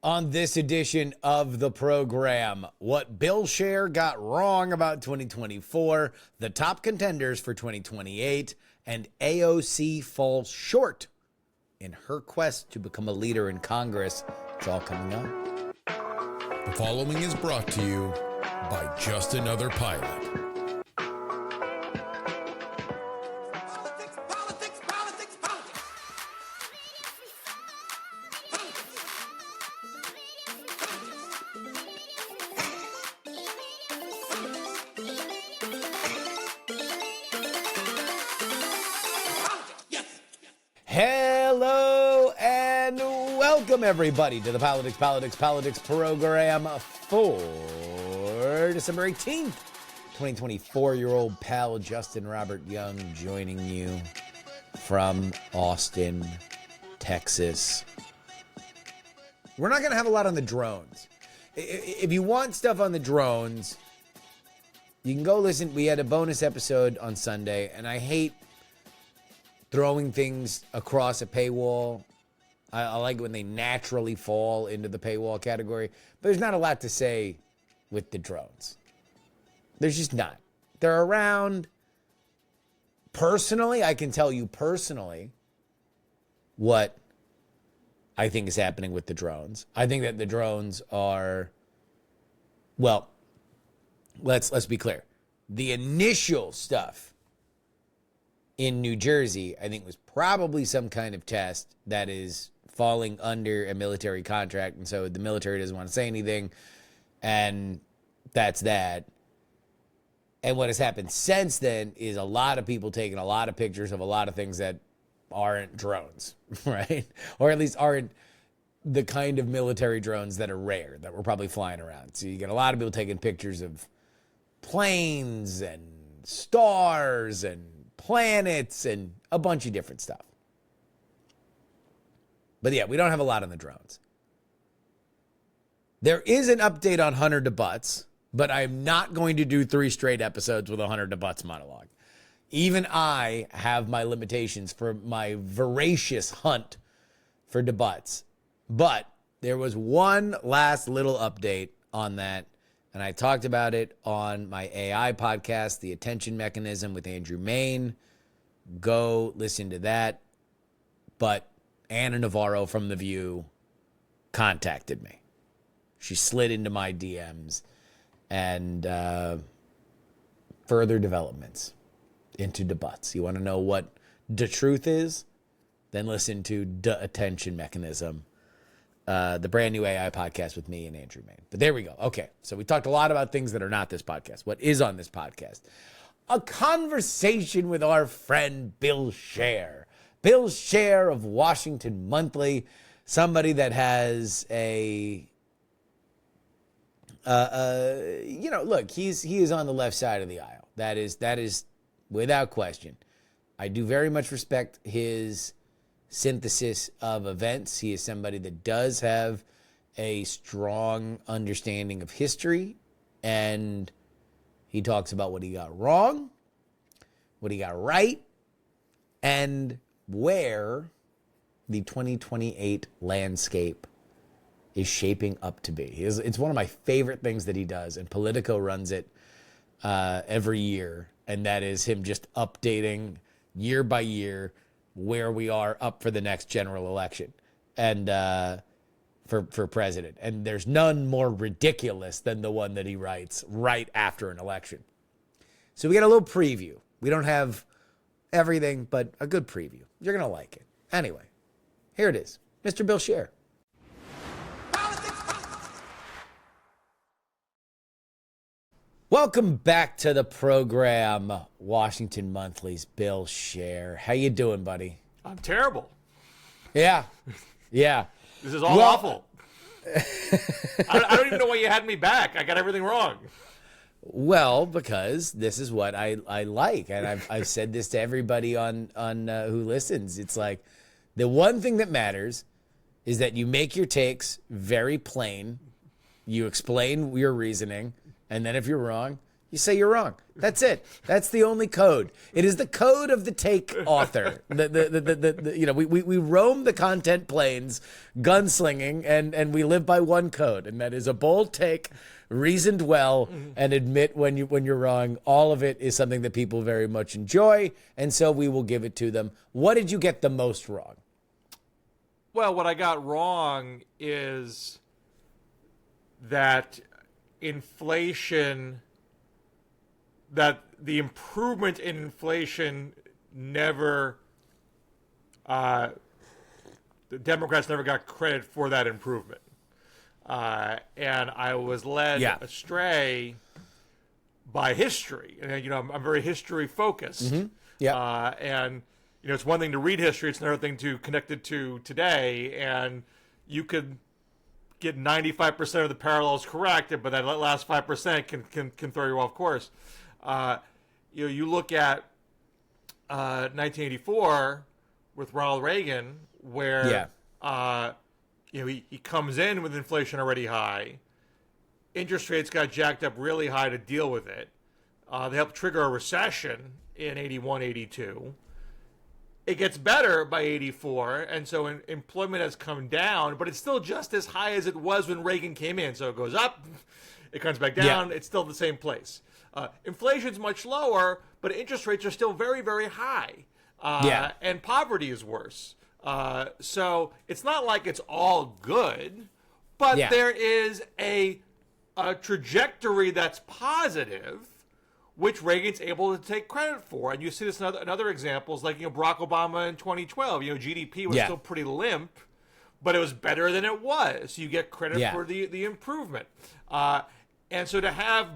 On this edition of the program, what Bill Scher got wrong about 2024, the top contenders for 2028, and AOC falls short in her quest to become a leader in Congress. It's all coming up. The following is brought to you by Just Another Pilot. Hello and welcome everybody to the Politics program for December 18th. 24-year-old pal Justin Robert Young joining you from Austin, Texas. We're not going to have a lot on the drones. If you want stuff on the drones, you can go listen. We had a bonus episode on Sunday, and I hate throwing things across a paywall. I like it when they naturally fall into the paywall category. But there's not a lot to say with the drones. There's just not. They're around. Personally, I can tell you personally what I think is happening with the drones. I think that the drones are, well, let's be clear. The initial stuff in New Jersey, I think, was probably some kind of test that is falling under a military contract. And so the military doesn't want to say anything. And that's that. And what has happened since then is a lot of people taking a lot of pictures of a lot of things that aren't drones, right? Or at least aren't the kind of military drones that are rare, that we're probably flying around. So you get a lot of people taking pictures of planes and stars and planets and a bunch of different stuff. But yeah, we don't have a lot on the drones. There is an update on Hunter to Butts, but I'm not going to do 3 straight episodes with a Hunter to Butts monologue. Even I have my limitations for my voracious hunt for to Butts. But there was one last little update on that, and I talked about it on my AI podcast, The Attention Mechanism with Andrew Main. Go listen to that. But Anna Navarro from The View contacted me. She slid into my DMs and further developments into the Butts. You want to know what the truth is? Then listen to The Attention Mechanism, the brand new AI podcast with me and Andrew Main. But there we go. Okay, so we talked a lot about things that are not this podcast. What is on this podcast? A conversation with our friend Bill Scher. Bill Scher of Washington Monthly, somebody that has a, look, he is on the left side of the aisle. That is without question. I do very much respect his synthesis of events. He is somebody that does have a strong understanding of history, and he talks about what he got wrong, what he got right, and where the 2028 landscape is shaping up to be. It's one of my favorite things that he does, and Politico runs it every year, and that is him just updating year by year where we are up for the next general election and for president. And there's none more ridiculous than the one that he writes right after an election. So we got a little preview. We don't have everything, but a good preview. You're going to like it. Anyway, here it is. Mr. Bill Scher. Welcome back to the program, Washington Monthly's Bill Scher. How you doing, buddy? I'm terrible. Yeah. This is all awful. I don't even know why you had me back. I got everything wrong. Well, because this is what I like, and I've said this to everybody on who listens. It's like the one thing that matters is that you make your takes very plain, you explain your reasoning, and then if you're wrong, You say you're wrong. That's it. That's the only code. It is the code of the take author. We roam the content planes, gunslinging, and we live by one code, and that is a bold take, reasoned well, and admit when you're wrong. All of it is something that people very much enjoy, and so we will give it to them. What did you get the most wrong? Well, what I got wrong is that that the improvement in inflation never, the Democrats never got credit for that improvement. And I was led astray by history. And, I'm very history focused. Mm-hmm. Yeah. And, it's one thing to read history. It's another thing to connect it to today. And you could get 95% of the parallels correct, but that last 5% can throw you off course. You look at 1984 with Ronald Reagan, where he comes in with inflation already high, interest rates got jacked up really high to deal with it. They helped trigger a recession in 81, 82. It gets better by 84, and so employment has come down, but it's still just as high as it was when Reagan came in. So it goes up, it comes back down, it's still the same place. Inflation's much lower, but interest rates are still very, very high. And poverty is worse. So it's not like it's all good, but there is a trajectory that's positive, which Reagan's able to take credit for. And you see this in other examples, like Barack Obama in 2012. GDP was still pretty limp, but it was better than it was. So you get credit for the improvement. And so to have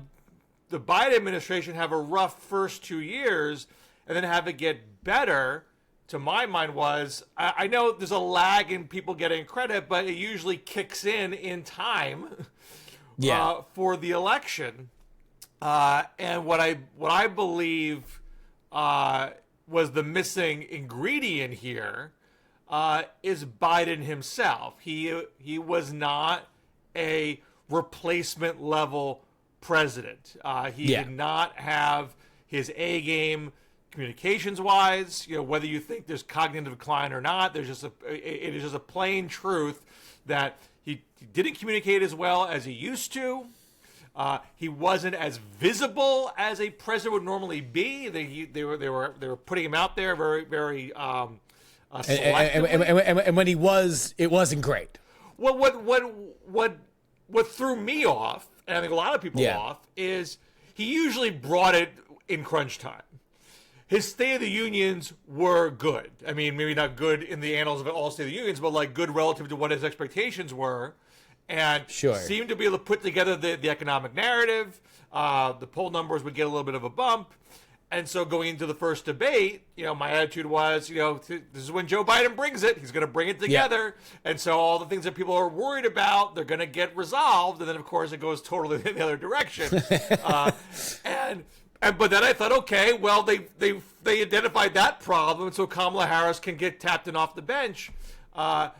the Biden administration have a rough first 2 years and then have it get better, to my mind, I know there's a lag in people getting credit, but it usually kicks in time for the election. And what I believe was the missing ingredient here is Biden himself. He was not a replacement level president. He did not have his A game communications wise. Whether you think there's cognitive decline or not, it is just a plain truth that he didn't communicate as well as he used to. He wasn't as visible as a president would normally be. They were putting him out there very, very selectively. And when he was, it wasn't great. Well, what threw me off, and I think a lot of people off, is he usually brought it in crunch time. His State of the Unions were good. I mean, maybe not good in the annals of all State of the Unions, but like good relative to what his expectations were. And seemed to be able to put together the economic narrative. The poll numbers would get a little bit of a bump. And so going into the first debate, my attitude was, this is when Joe Biden brings it. He's going to bring it together. Yeah. And so all the things that people are worried about, they're going to get resolved. And then, of course, it goes totally in the other direction. But then I thought, okay, well, they identified that problem, so Kamala Harris can get tapped in off the bench. And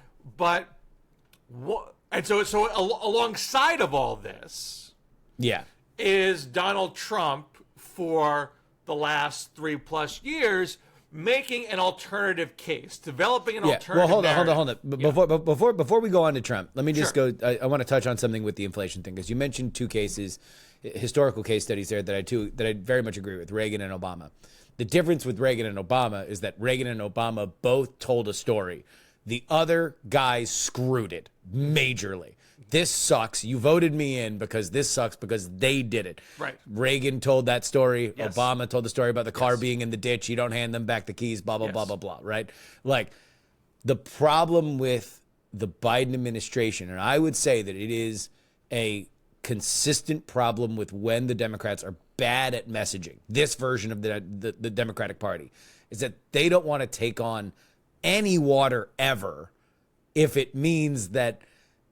so alongside of all this, is Donald Trump for the last 3+ years making an alternative case, developing an alternative. Well, hold on. Before we go on to Trump, let me just go. I want to touch on something with the inflation thing, because you mentioned two cases, historical case studies there that I very much agree with, Reagan and Obama. The difference with Reagan and Obama is that Reagan and Obama both told a story. The other guys screwed it majorly. This sucks. You voted me in because this sucks because they did it. Right. Reagan told that story. Yes. Obama told the story about the car being in the ditch. You don't hand them back the keys, blah, blah, blah, blah, blah, right? Like, the problem with the Biden administration, and I would say that it is a consistent problem with when the Democrats are bad at messaging, this version of the Democratic Party, is that they don't want to take on any water ever if it means that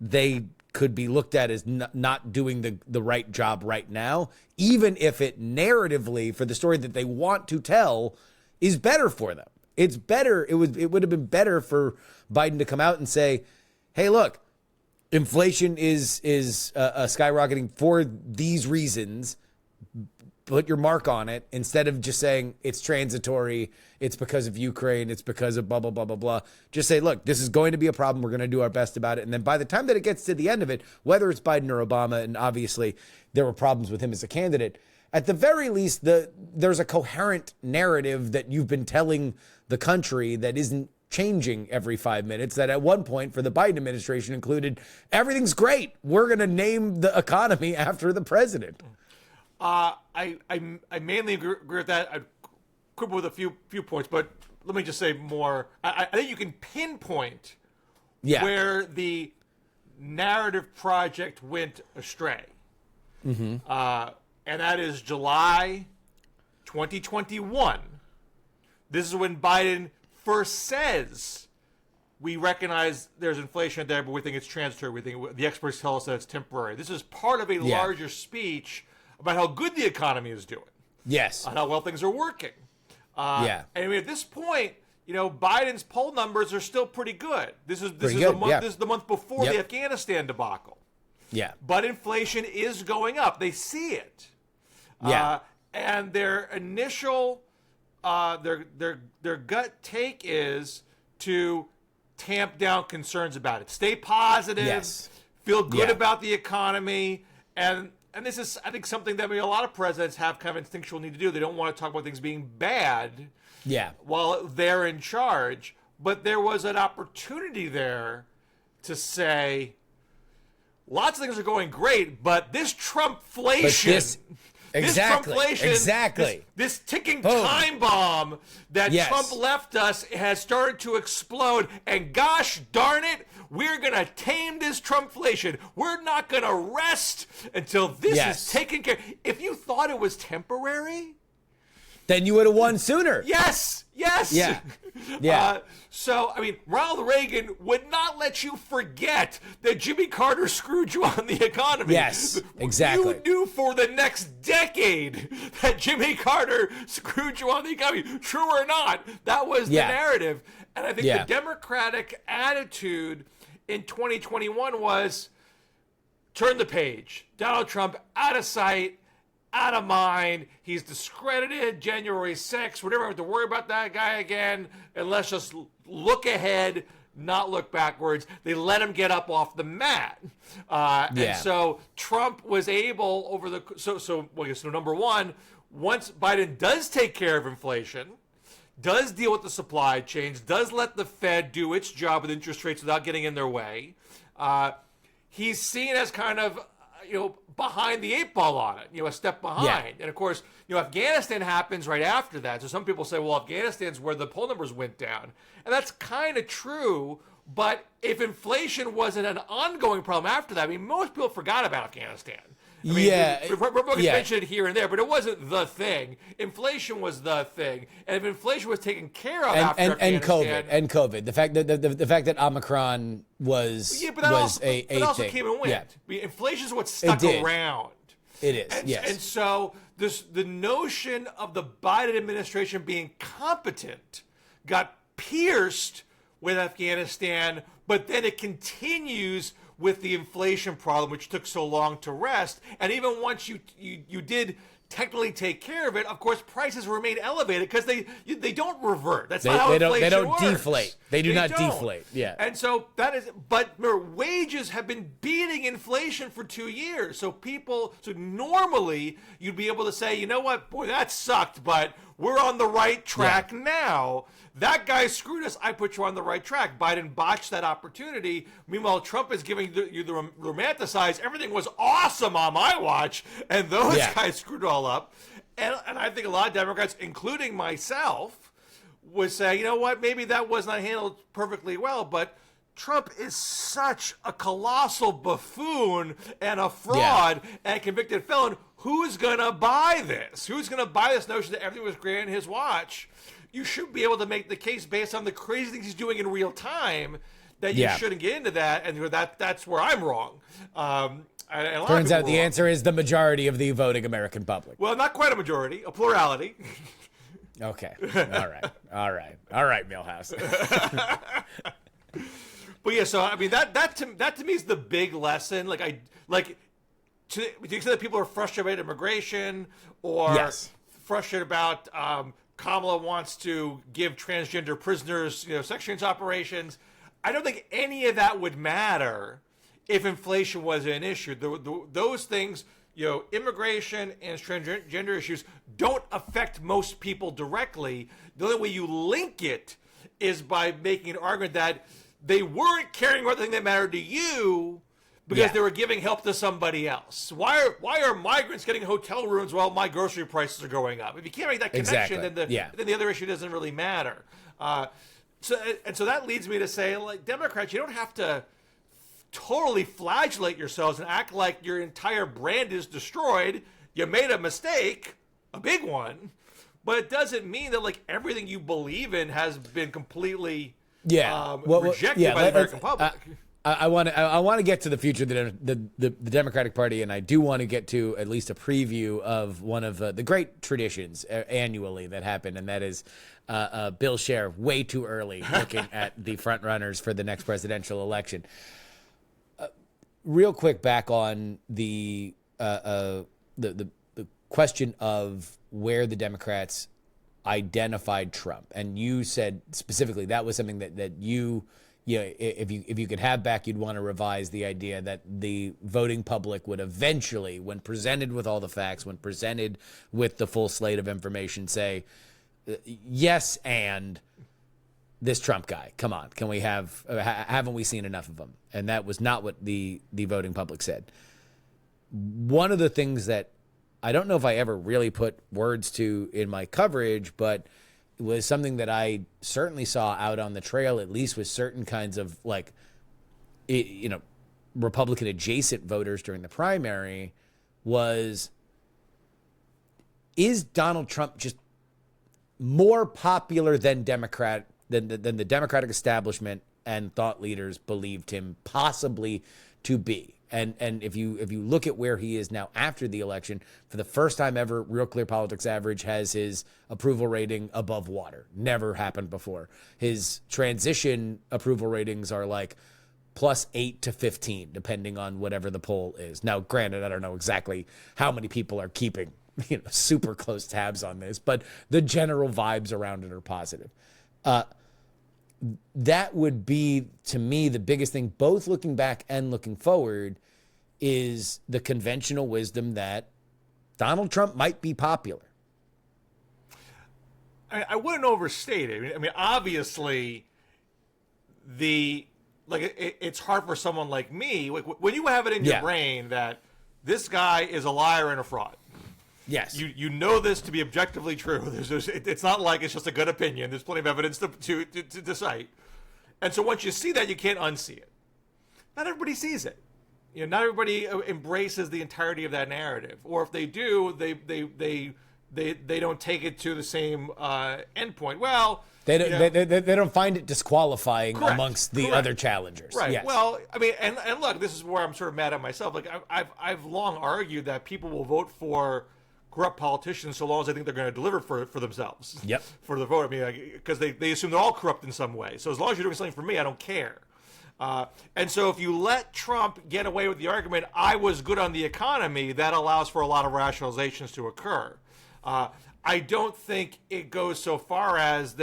they could be looked at as not doing the right job right now, even if it narratively, for the story that they want to tell, is better for them. It's better. It would have been better for Biden to come out and say, hey, look, inflation is skyrocketing for these reasons. put your mark on it instead of just saying it's transitory, it's because of Ukraine, it's because of blah, blah, blah, blah, blah. Just say, look, this is going to be a problem. We're going to do our best about it. And then by the time that it gets to the end of it, whether it's Biden or Obama, and obviously there were problems with him as a candidate, at the very least, there's a coherent narrative that you've been telling the country that isn't changing every 5 minutes, that at one point for the Biden administration included, everything's great. We're going to name the economy after the president. I mainly agree with that. I quibble with a few points, but let me just say more. I think you can pinpoint where the narrative project went astray. And that is July 2021. This is when Biden first says, we recognize there's inflation there, but we think it's transitory. We think the experts tell us that it's temporary. This is part of a larger speech about how good the economy is doing. Yes. On how well things are working. And I mean, at this point, Biden's poll numbers are still pretty good. This is the month before the Afghanistan debacle. Yeah. But inflation is going up. They see it. And their initial their gut take is to tamp down concerns about it. Stay positive. Feel good about the economy. And this is, I think, something that a lot of presidents have kind of instinctual need to do. They don't want to talk about things being bad while they're in charge. But there was an opportunity there to say, lots of things are going great, but this Trumpflation... This ticking time bomb that Trump left us has started to explode. And gosh darn it, we're going to tame this Trumpflation. We're not going to rest until this is taken care of. If you thought it was temporary, then you would have won sooner. Yes. So, I mean, Ronald Reagan would not let you forget that Jimmy Carter screwed you on the economy. Yes, exactly. You knew for the next decade that Jimmy Carter screwed you on the economy. True or not, that was the narrative. And I think the Democratic attitude in 2021 was turn the page. Donald Trump out of sight, out of mind. He's discredited. January 6th. We're never have to worry about that guy again. And let's just look ahead, not look backwards. They let him get up off the mat. And so Trump was able over the... So number one, once Biden does take care of inflation, does deal with the supply chains, does let the Fed do its job with interest rates without getting in their way, he's seen as kind of... behind the eight ball on it, a step behind. And of course, Afghanistan happens right after that. So some people say, well, Afghanistan's where the poll numbers went down. And that's kind of true. But if inflation wasn't an ongoing problem after that, I mean, most people forgot about Afghanistan. I mean, Republicans mentioned it here and there, but it wasn't the thing. Inflation was the thing, and if inflation was taken care of after Afghanistan, and COVID, the fact that the fact that Omicron was it also thing. came and went. Inflation is what stuck around. It is, and so the notion of the Biden administration being competent got pierced with Afghanistan, but then it continues with the inflation problem, which took so long to rest. And even once you did technically take care of it, of course, prices remain elevated because they don't revert. That's not how inflation works. Deflate. They do not deflate. Yeah. And so that is, but remember, wages have been beating inflation for 2 years. So normally you'd be able to say, you know what, boy, that sucked, but we're on the right track now. That guy screwed us. I put you on the right track. Biden botched that opportunity. Meanwhile, Trump is giving you the romanticize. Everything was awesome on my watch, and those guys screwed it all up. And I think a lot of Democrats, including myself, would say, you know what, maybe that was not handled perfectly well, but Trump is such a colossal buffoon and a fraud and a convicted felon. Who's going to buy this? Who's going to buy this notion that everything was great on his watch? You should be able to make the case based on the crazy things he's doing in real time that you shouldn't get into that, and that's where I'm wrong. Turns out the answer is the majority of the voting American public. Well, not quite a majority, a plurality. Okay. All right, Milhouse. But yeah, so I mean that to me is the big lesson. to the extent that people are frustrated about immigration or frustrated about Kamala wants to give transgender prisoners, sex change operations, I don't think any of that would matter if inflation was an issue. Those things, immigration and transgender issues don't affect most people directly. The only way you link it is by making an argument that they weren't caring about the thing that mattered to you because they were giving help to somebody else. Why are migrants getting hotel rooms while my grocery prices are going up? If you can't make that connection, then the other issue doesn't really matter. So that leads me to say, like, Democrats, you don't have to totally flagellate yourselves and act like your entire brand is destroyed. You made a mistake, a big one, but it doesn't mean that like everything you believe in has been completely rejected by the American public. I want to get to the future of the Democratic Party, and I do want to get to at least a preview of one of the great traditions annually that happen, and that is Bill Scher way too early looking at the front runners for the next presidential election. Real quick, back on the question of where the Democrats identified Trump, and you said specifically that was something that you if you could have back, you'd want to revise the idea that the voting public would eventually, when presented with all the facts, when presented with the full slate of information, say, yes, and this Trump guy, come on, can we haven't we seen enough of him? And that was not what the voting public said. One of the things that I don't know if I ever really put words to in my coverage, but it was something that I certainly saw out on the trail, at least with certain kinds of Republican adjacent voters during the primary, is Donald Trump just more popular than the Democratic establishment and thought leaders believed him possibly to be? And if you look at where he is now after the election, for the first time ever, Real Clear Politics Average has his approval rating above water. Never happened before. His transition approval ratings are like +8 to 15, depending on whatever the poll is. Now, granted, I don't know exactly how many people are keeping super close tabs on this, but the general vibes around it are positive. That would be, to me, the biggest thing, both looking back and looking forward, is the conventional wisdom that Donald Trump might be popular. I wouldn't overstate it. I mean, obviously, it's hard for someone like me, when you have it in your brain that this guy is a liar and a fraud. Yes. You know this to be objectively true. It's not like it's just a good opinion. There's plenty of evidence to cite. And so once you see that, you can't unsee it. Not everybody sees it. Not everybody embraces the entirety of that narrative. Or if they do, they don't take it to the same endpoint. Well, they don't find it disqualifying amongst the other challengers. Right. Yes. Well, I mean, and look, this is where I'm sort of mad at myself. Like I've long argued that people will vote for corrupt politicians so long as they think they're going to deliver for themselves. Yep. For the vote. I mean, because they assume they're all corrupt in some way. So as long as you're doing something for me, I don't care. And so if you let Trump get away with the argument, I was good on the economy, that allows for a lot of rationalizations to occur. I don't think it goes so far as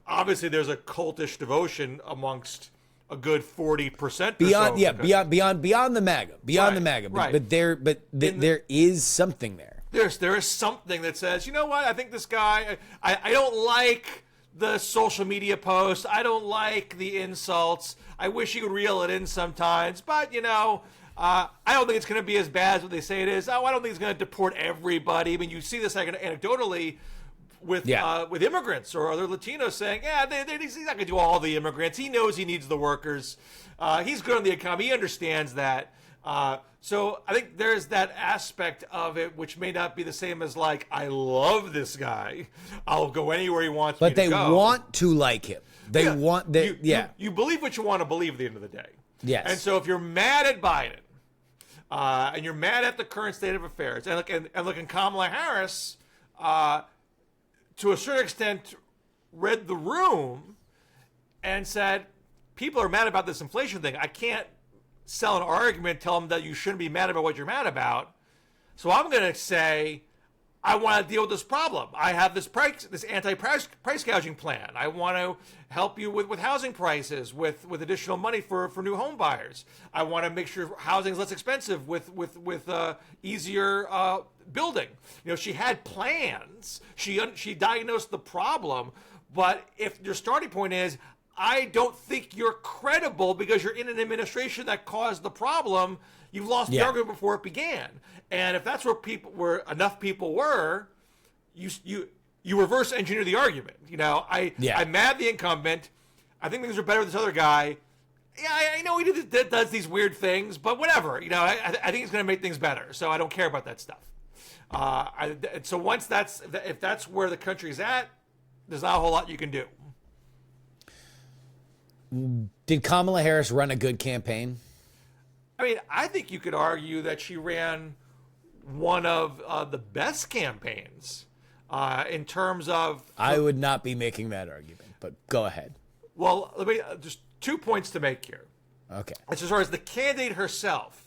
obviously there's a cultish devotion amongst a good 40% beyond the MAGA, the MAGA. Right. But there is something there. There is something that says, you know what, I think this guy, I don't like the social media posts, I don't like the insults, I wish he would reel it in sometimes, but I don't think it's going to be as bad as what they say it is. I don't think he's going to deport everybody. I mean, you see this anecdotally with immigrants or other Latinos saying, he's not going to do all the immigrants. He knows he needs the workers. He's good on the economy. He understands that. So I think there's that aspect of it, which may not be the same as like, I love this guy, I'll go anywhere he wants me to go. But they want to like him. You believe what you want to believe at the end of the day. Yes. And so if you're mad at Biden, and you're mad at the current state of affairs, and look, and Kamala Harris, to a certain extent, read the room and said, people are mad about this inflation thing. I can't sell an argument, tell them that you shouldn't be mad about what you're mad about. So I'm going to say, I want to deal with this problem. I have this anti-price gouging plan. I want to help you with housing prices, with additional money for new home buyers. I want to make sure housing is less expensive with easier building. She had plans. She diagnosed the problem. But if your starting point is, I don't think you're credible because you're in an administration that caused the problem, you've lost the argument before it began. And if that's where enough people were, you reverse engineer the argument. I'm mad at the incumbent. I think things are better with this other guy. Yeah, I know he does these weird things, but whatever. I think he's going to make things better. So I don't care about that stuff. So if that's where the country's at, there's not a whole lot you can do. Did Kamala Harris run a good campaign? I mean, I think you could argue that she ran one of the best campaigns in terms of... I would not be making that argument, but go ahead. Well, let me just 2 points to make here. Okay. As far as the candidate herself,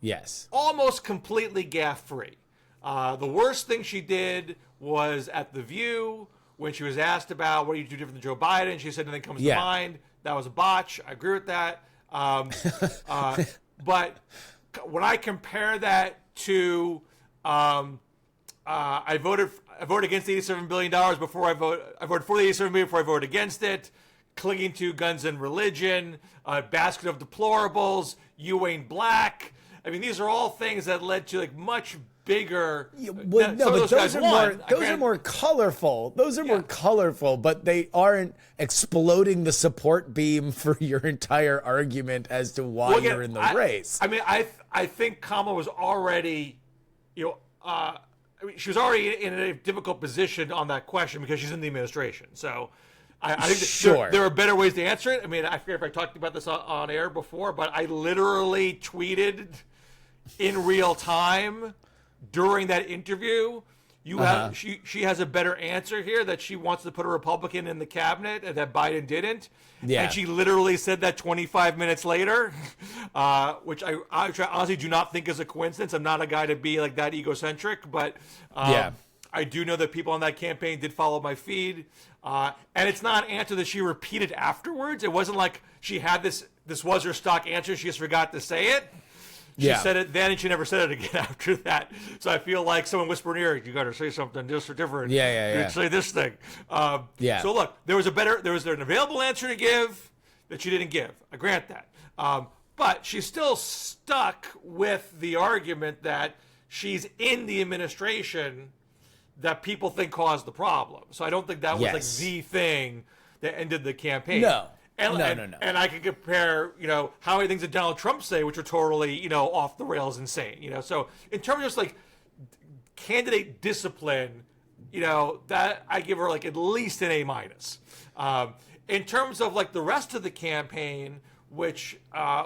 yes, almost completely gaffe-free. The worst thing she did was at The View when she was asked about what do you do different than Joe Biden. She said nothing comes to mind. That was a botch. I agree with that. But when I compare that to I voted against the $87 billion before I voted for the $87 billion before I voted against it, clinging to guns and religion, basket of deplorables, you ain't black. I mean, these are all things that led to much bigger. But those are more colorful. Those are more colorful, but they aren't exploding the support beam for your entire argument as to why you're in the race. I mean, I think Kamala was already, she was already in a difficult position on that question because she's in the administration. So I think there are better ways to answer it. I mean, I forget if I talked about this on air before, but I literally tweeted in real time during that interview, she has a better answer here that she wants to put a Republican in the cabinet and that Biden didn't. Yeah. And she literally said that 25 minutes later, which I honestly do not think is a coincidence. I'm not a guy to be that egocentric, but I do know that people on that campaign did follow my feed. And it's not an answer that she repeated afterwards. It wasn't like she had this was her stock answer. She just forgot to say it. She said it then, and she never said it again after that. So I feel like someone whispered in her ear, "You got to say something just or different. You say this thing." So look, there was an available answer to give that she didn't give. I grant that, but she's still stuck with the argument that she's in the administration that people think caused the problem. So I don't think that was the thing that ended the campaign. No. No. And I can compare, how many things did Donald Trump say, which are totally, off the rails insane, So in terms of just candidate discipline, that I give her at least an A-. In terms of the rest of the campaign, which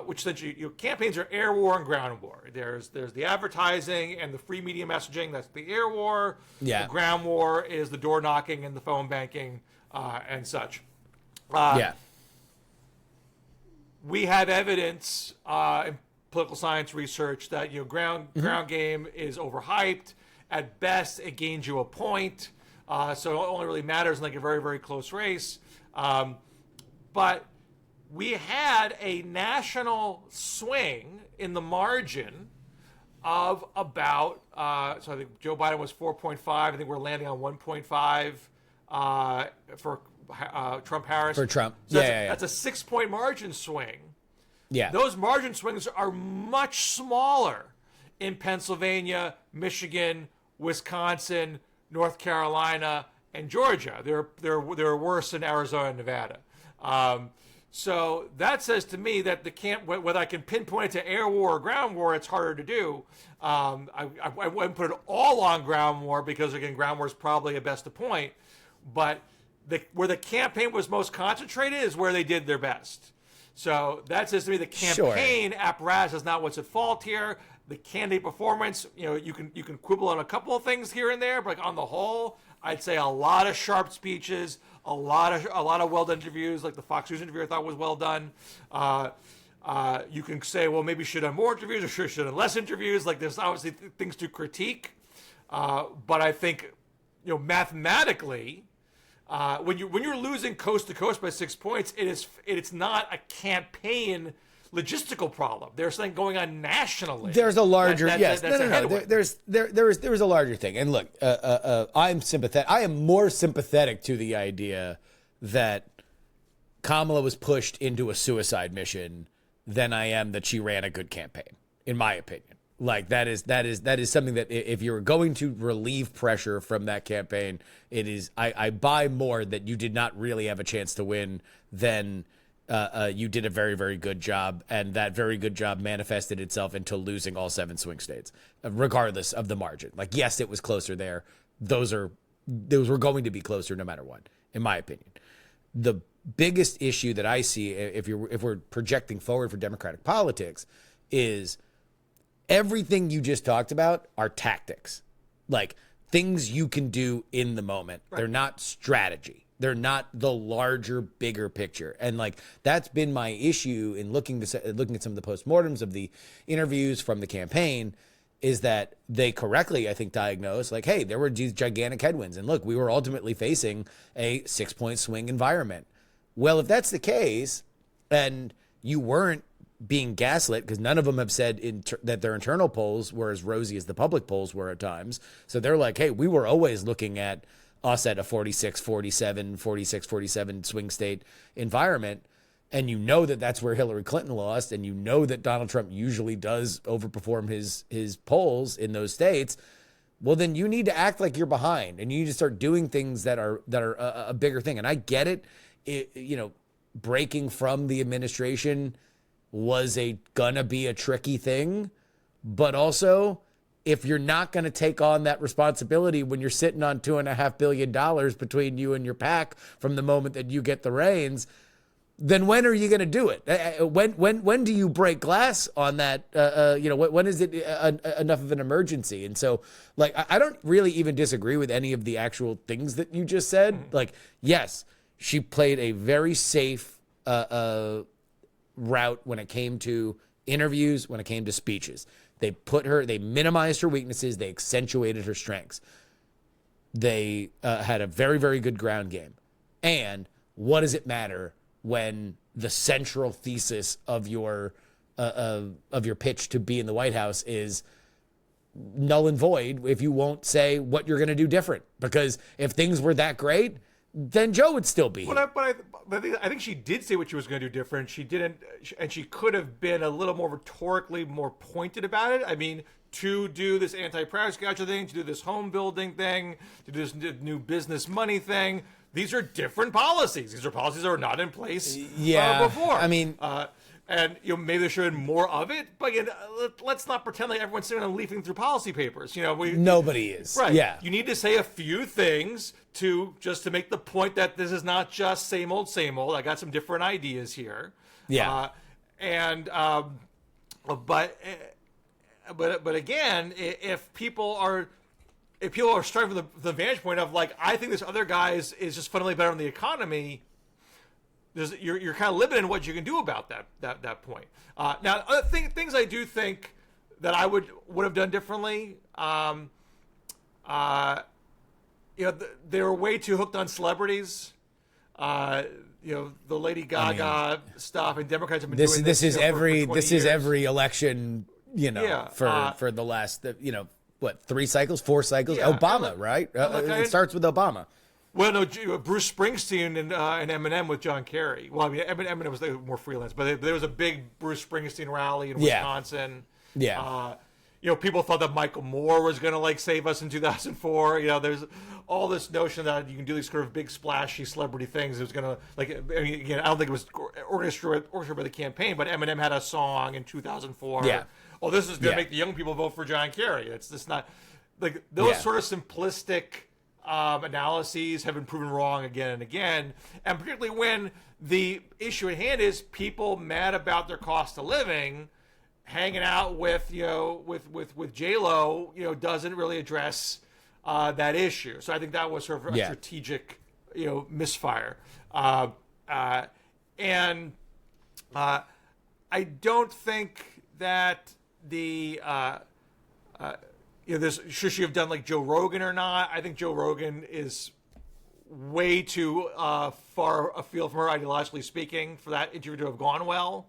essentially, campaigns are air war and ground war. There's the advertising and the free media messaging. That's the air war. Yeah. The ground war is the door knocking and the phone banking and such. We have evidence in political science research that ground game is overhyped. At best, it gains you a point, so it only really matters in a very, very close race. But we had a national swing in the margin of about. So I think Joe Biden was 4.5. I think we're landing on 1.5 for Trump Harris. For Trump. So that's a 6-point margin swing. Yeah. Those margin swings are much smaller in Pennsylvania, Michigan, Wisconsin, North Carolina, and Georgia. They're worse in Arizona and Nevada. So that says to me that whether I can pinpoint it to air war or ground war, it's harder to do. I wouldn't put it all on ground war because, again, ground war is probably a best to point. But where the campaign was most concentrated is where they did their best. So that says to me the campaign apparatus is not what's at fault here. The candidate performance, you can quibble on a couple of things here and there, but on the whole, I'd say a lot of sharp speeches, a lot of well done interviews, like the Fox News interview I thought was well done. You can say, well, maybe should have more interviews or should have less interviews. Like there's obviously things to critique, but I think mathematically, when you're losing coast to coast by 6 points, it's not a campaign logistical problem. There's something going on nationally. There's a larger that's no. There was a larger thing. And look, I'm sympathetic. I am more sympathetic to the idea that Kamala was pushed into a suicide mission than I am that she ran a good campaign, in my opinion. Like that is something that if you're going to relieve pressure from that campaign, it is I buy more that you did not really have a chance to win than you did a very, very good job, and that very good job manifested itself into losing all 7 swing states, regardless of the margin. Like yes, it was closer there. Those were going to be closer no matter what, in my opinion. The biggest issue that I see if we're projecting forward for Democratic politics is everything you just talked about are tactics, like things you can do in the moment. Right. They're not strategy. They're not the larger, bigger picture. And like that's been my issue in looking at some of the postmortems of the interviews from the campaign, is that they correctly, I think, diagnosed like, hey, there were these gigantic headwinds. And look, we were ultimately facing a 6-point swing environment. Well, if that's the case, and you weren't being gaslit, because none of them have said that their internal polls were as rosy as the public polls were at times. So they're like, hey, we were always looking at us at a 46, 47 swing state environment. And you know that that's where Hillary Clinton lost, and you know that Donald Trump usually does overperform his polls in those states. Well, then you need to act like you're behind, and you need to start doing things that are a bigger thing. And I get it. Breaking from the administration was gonna be a tricky thing, but also if you're not going to take on that responsibility when you're sitting on $2.5 billion between you and your PAC from the moment that you get the reins, then when are you going to do it? When do you break glass on that? When is it enough of an emergency? And so, like, I don't really even disagree with any of the actual things that you just said. Mm-hmm. Like, yes, she played a very safe route when it came to interviews, when it came to speeches. They minimized her weaknesses. They accentuated her strengths. They had a very, very good ground game. And what does it matter when the central thesis of your pitch to be in the White House is null and void if you won't say what you're going to do different? Because if things were that great, then Joe would still be here. But I think she did say what she was going to do different. She didn't, and she could have been a little more rhetorically more pointed about it. I mean, to do this anti-price gotcha thing, to do this home building thing, to do this new business money thing. These are different policies. These are policies that were not in place before. I mean, and maybe there should have been more of it. But again, let's not pretend like everyone's sitting and leafing through policy papers. Nobody is. Right. Yeah. You need to say a few things to make the point that this is not just same old, same old. I got some different ideas here. Yeah. But again, if people are starting from the vantage point of like, I think this other guy is just fundamentally better in the economy, you're kind of limited in what you can do about that point. Now, other things I do think that I would have done differently. They were way too hooked on celebrities. The Lady Gaga stuff, and Democrats have been doing this. This is every election. For the last 3 cycles, 4 cycles. Yeah. Obama, right? It starts with Obama. Well, no, Bruce Springsteen and Eminem with John Kerry. Well, I mean, Eminem was more freelance, but there was a big Bruce Springsteen rally in Wisconsin. Yeah. People thought that Michael Moore was going to save us in 2004. There's all this notion that you can do these sort of big splashy celebrity things. It was going to again, I don't think it was orchestrated by the campaign, but Eminem had a song in 2004. Yeah. Oh, this is going to make the young people vote for John Kerry. It's just not like those sort of simplistic analyses have been proven wrong again and again, and particularly when the issue at hand is people mad about their cost of living. Hanging out with J-Lo, doesn't really address that issue. So I think that was sort of a strategic, misfire. I don't think that the should she have done like Joe Rogan or not? I think Joe Rogan is way too far afield from her, ideologically speaking, for that interview to have gone well.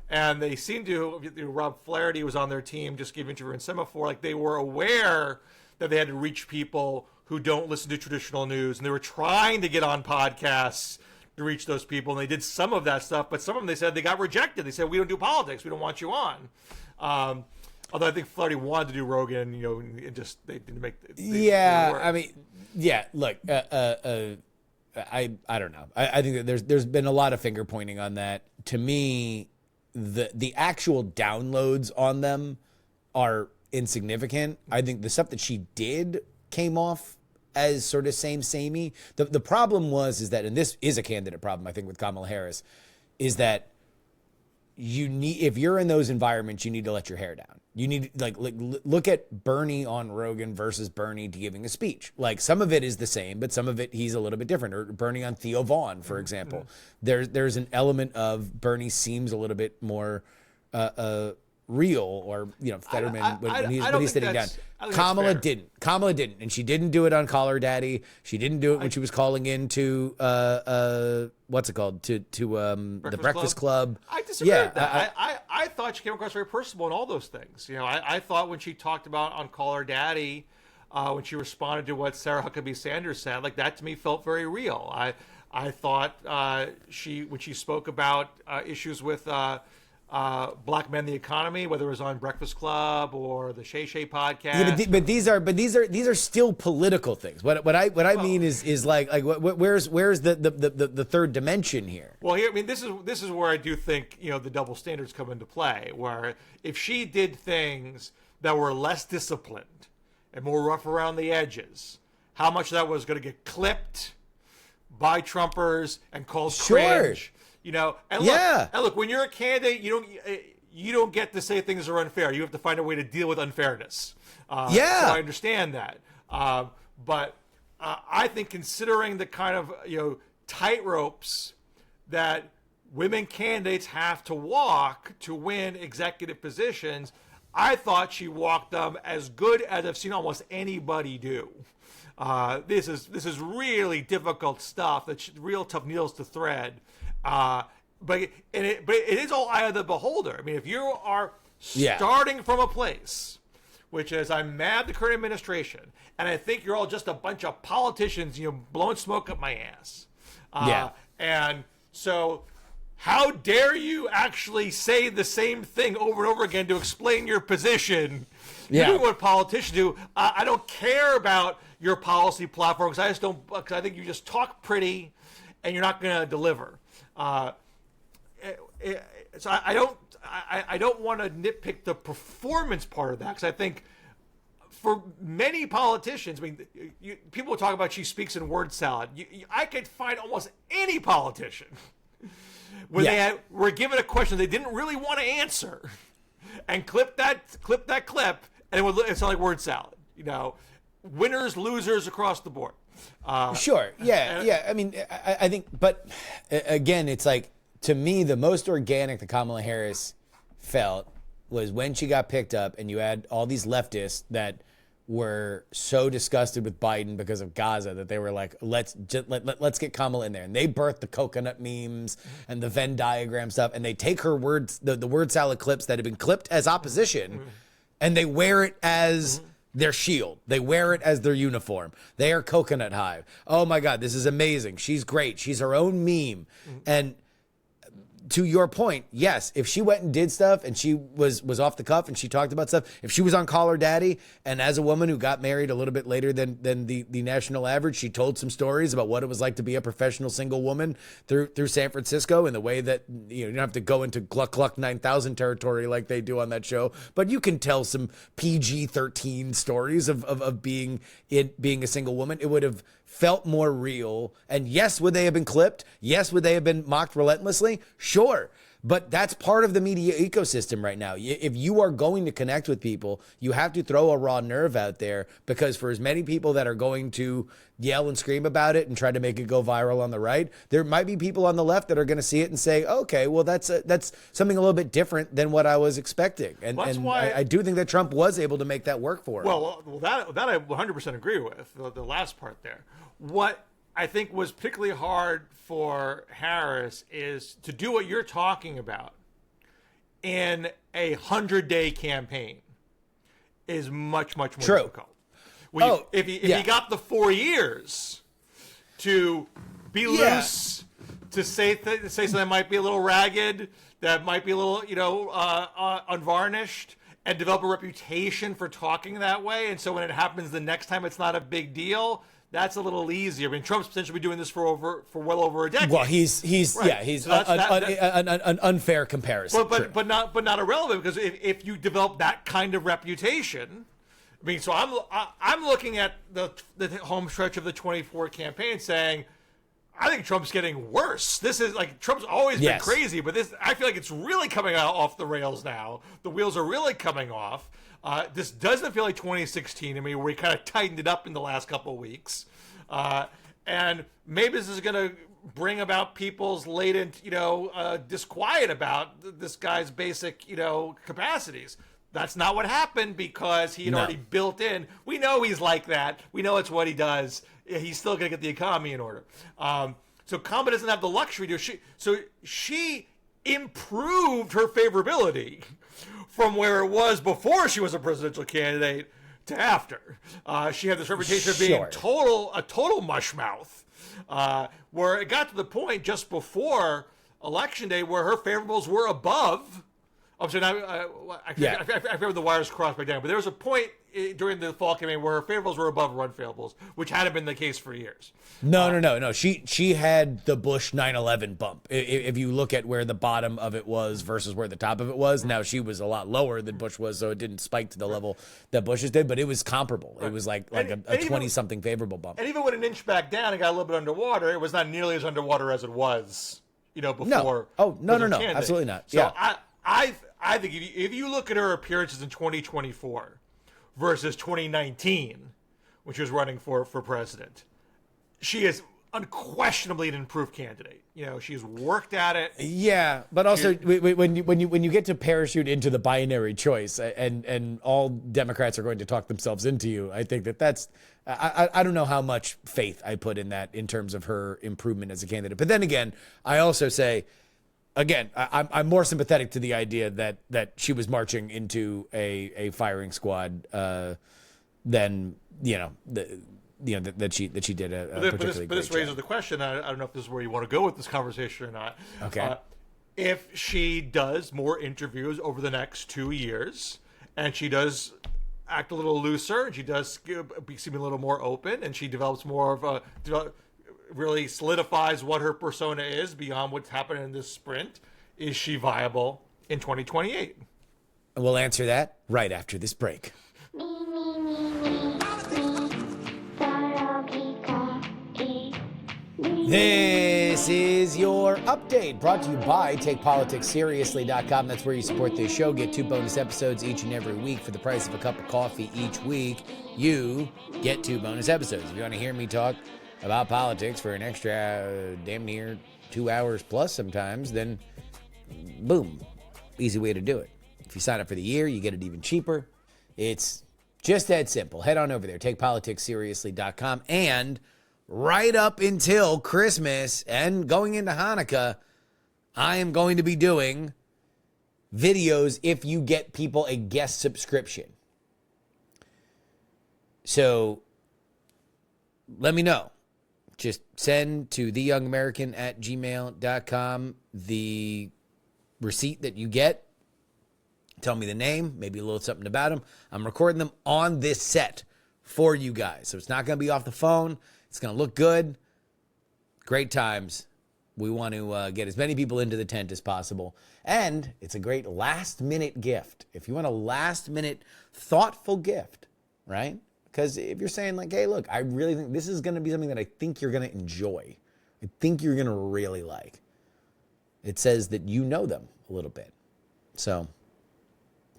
And they seem to, Rob Flaherty was on their team, just gave an interview in Semaphore, like they were aware that they had to reach people who don't listen to traditional news, and they were trying to get on podcasts to reach those people, and they did some of that stuff, but some of them, they said, they got rejected. They said, we don't do politics, we don't want you on. Although I think Flaherty wanted to do Rogan, and just they didn't make. I mean, yeah. Look, I don't know. I think that there's been a lot of finger pointing on that. To me, the actual downloads on them are insignificant. I think the stuff that she did came off as sort of samey. The problem is that, and this is a candidate problem, I think, with Kamala Harris, is that if you're in those environments, you need to let your hair down. You need look at Bernie on Rogan versus Bernie giving a speech. Like, some of it is the same, but some of it he's a little bit different. Or Bernie on Theo Vaughn, for example. There's an element of Bernie seems a little bit more real, or Fetterman when he's sitting down. Kamala didn't, and she didn't do it on Call Her Daddy. She didn't do it when she was calling into what's it called, to the Breakfast Club. I disagree with that. I thought she came across very personable in all those things. I thought when she talked about on Call Her Daddy, when she responded to what Sarah Huckabee Sanders said, like, that to me felt very real. I thought when she spoke about issues with Black Men, the Economy, whether it was on Breakfast Club or the Shay Shay podcast. Yeah, but these are still political things. What I mean is like where's the third dimension here? Well, here, I mean, this is where I do think the double standards come into play. Where if she did things that were less disciplined and more rough around the edges, how much of that was going to get clipped by Trumpers and called cringe? And look, when you're a candidate, you don't get to say things are unfair. You have to find a way to deal with unfairness. So I understand that. But I think, considering the kind of tightropes that women candidates have to walk to win executive positions, I thought she walked them as good as I've seen almost anybody do. This is really difficult stuff. That's real tough needles to thread. But it is all eye of the beholder. I mean, if you are starting from a place, which is, I'm mad at the current administration, and I think you're all just a bunch of politicians, blowing smoke up my ass. And so, how dare you actually say the same thing over and over again to explain your position? You're doing what politicians do. I don't care about your policy platform, because I think you just talk pretty, and you're not going to deliver. So I don't want to nitpick the performance part of that, because I think for many politicians, I mean, people talk about she speaks in word salad. I could find almost any politician when they were given a question they didn't really want to answer, and clip that clip, and it sound like word salad. Winners, losers across the board. Sure. Yeah. I mean, I think, but again, it's like, to me, the most organic that Kamala Harris felt was when she got picked up, and you had all these leftists that were so disgusted with Biden because of Gaza that they were like, let's get Kamala in there. And they birthed the coconut memes and the Venn diagram stuff, and they take her words, the word salad clips that have been clipped as opposition, and they wear it as their shield. They wear it as their uniform. They are Coconut Hive. Oh my God, this is amazing. She's great. She's her own meme. And to your point, yes, if she went and did stuff and she was off the cuff and she talked about stuff, if she was on Call Her Daddy, and as a woman who got married a little bit later than the national average, she told some stories about what it was like to be a professional single woman through San Francisco, in the way that you don't have to go into Gluck Gluck 9000 territory like they do on that show, but you can tell some PG-13 stories of being a single woman. It would have felt more real. And yes, would they have been clipped? Yes, would they have been mocked relentlessly? Sure. But that's part of the media ecosystem right now. If you are going to connect with people, you have to throw a raw nerve out there, because for as many people that are going to yell and scream about it and try to make it go viral on the right, there might be people on the left that are going to see it and say, okay, well, that's something a little bit different than what I was expecting. And, that's why I do think that Trump was able to make that work for him. Well, that I 100% agree with, the last part there. What I think was particularly hard for Harris is to do what you're talking about in a 100-day campaign is much, much more difficult. If he got the 4 years to be loose, to say something that might be a little ragged, that might be a little, unvarnished, and develop a reputation for talking that way, and so when it happens the next time, it's not a big deal. That's a little easier. I mean, Trump's potentially been doing this for well over a decade. Well, he's right. So an unfair comparison. But not irrelevant, because if you develop that kind of reputation, I mean, so I'm looking at the home stretch of the 24 campaign saying, I think Trump's getting worse. This is like, Trump's always been crazy, but I feel like it's really coming out off the rails now. The wheels are really coming off. This doesn't feel like 2016 to me, where we kind of tightened it up in the last couple of weeks. And maybe this is going to bring about people's latent, disquiet about this guy's basic, capacities. That's not what happened, because he had already built in. We know he's like that. We know it's what he does. He's still going to get the economy in order. So Kamala doesn't have the luxury to. She improved her favorability from where it was before she was a presidential candidate to after. She had this reputation of being a total mushmouth, where it got to the point just before Election Day where her favorables were above. I'm sorry, I forget when the wires crossed back down, but there was a point during the fall campaign where her favorables were above her unfavorables, which hadn't been the case for years. No. She had the Bush 9/11 bump. If you look at where the bottom of it was versus where the top of it was, now she was a lot lower than Bush was, so it didn't spike to the level that Bush's did, but it was comparable. Right. It was like a 20-something favorable bump. And even when it inched back down and got a little bit underwater, it was not nearly as underwater as it was, before. No. Oh, no, absolutely not. So I think if you look at her appearances in 2024 versus 2019, when she was running for president, she is unquestionably an improved candidate. She's worked at it. Yeah, but also when you get to parachute into the binary choice, and all Democrats are going to talk themselves into you, I think that's I don't know how much faith I put in that in terms of her improvement as a candidate. But then again, I also say, again, I'm more sympathetic to the idea that she was marching into a firing squad than that she did a particularly But this raises the question. I don't know if this is where you want to go with this conversation or not. Okay. If she does more interviews over the next 2 years, and she does act a little looser, and she does seem a little more open, and she develops more of a really solidifies what her persona is beyond what's happened in this sprint, is she viable in 2028? We'll answer that right after this break. This is your update, brought to you by TakePoliticsSeriously.com. That's where you support this show. Get 2 bonus episodes each and every week for the price of a cup of coffee each week. You get 2 bonus episodes. If you want to hear me talk about politics for an extra damn near 2 hours plus sometimes, then boom, easy way to do it. If you sign up for the year, you get it even cheaper. It's just that simple. Head on over there, TakePoliticsSeriously.com, and right up until Christmas and going into Hanukkah, I am going to be doing videos if you get people a guest subscription. So let me know. Just send to theyoungamerican@gmail.com the receipt that you get. Tell me the name, maybe a little something about them. I'm recording them on this set for you guys. So it's not going to be off the phone. It's going to look good. Great times. We want to get as many people into the tent as possible. And it's a great last-minute gift. If you want a last-minute thoughtful gift, right? Because if you're saying like, hey, look, I really think this is going to be something that I think you're going to enjoy. I think you're going to really like. It says that you know them a little bit. So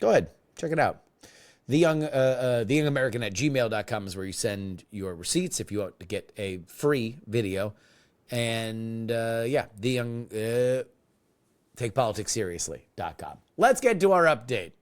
go ahead, check it out. TheYoungAmerican@gmail.com is where you send your receipts if you want to get a free video. And TakePoliticsSeriously.com. Let's get to our update.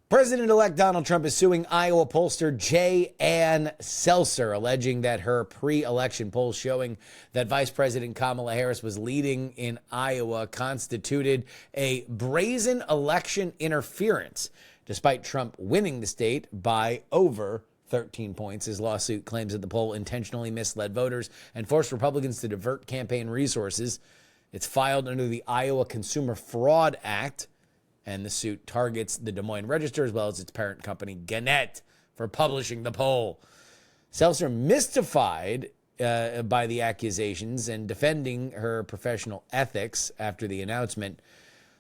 President-elect Donald Trump is suing Iowa pollster J. Ann Seltzer, alleging that her pre-election polls showing that Vice President Kamala Harris was leading in Iowa constituted a brazen election interference. Despite Trump winning the state by over 13 points, his lawsuit claims that the poll intentionally misled voters and forced Republicans to divert campaign resources. It's filed under the Iowa Consumer Fraud Act, and the suit targets the Des Moines Register as well as its parent company, Gannett, for publishing the poll. Seltzer, mystified by the accusations and defending her professional ethics after the announcement.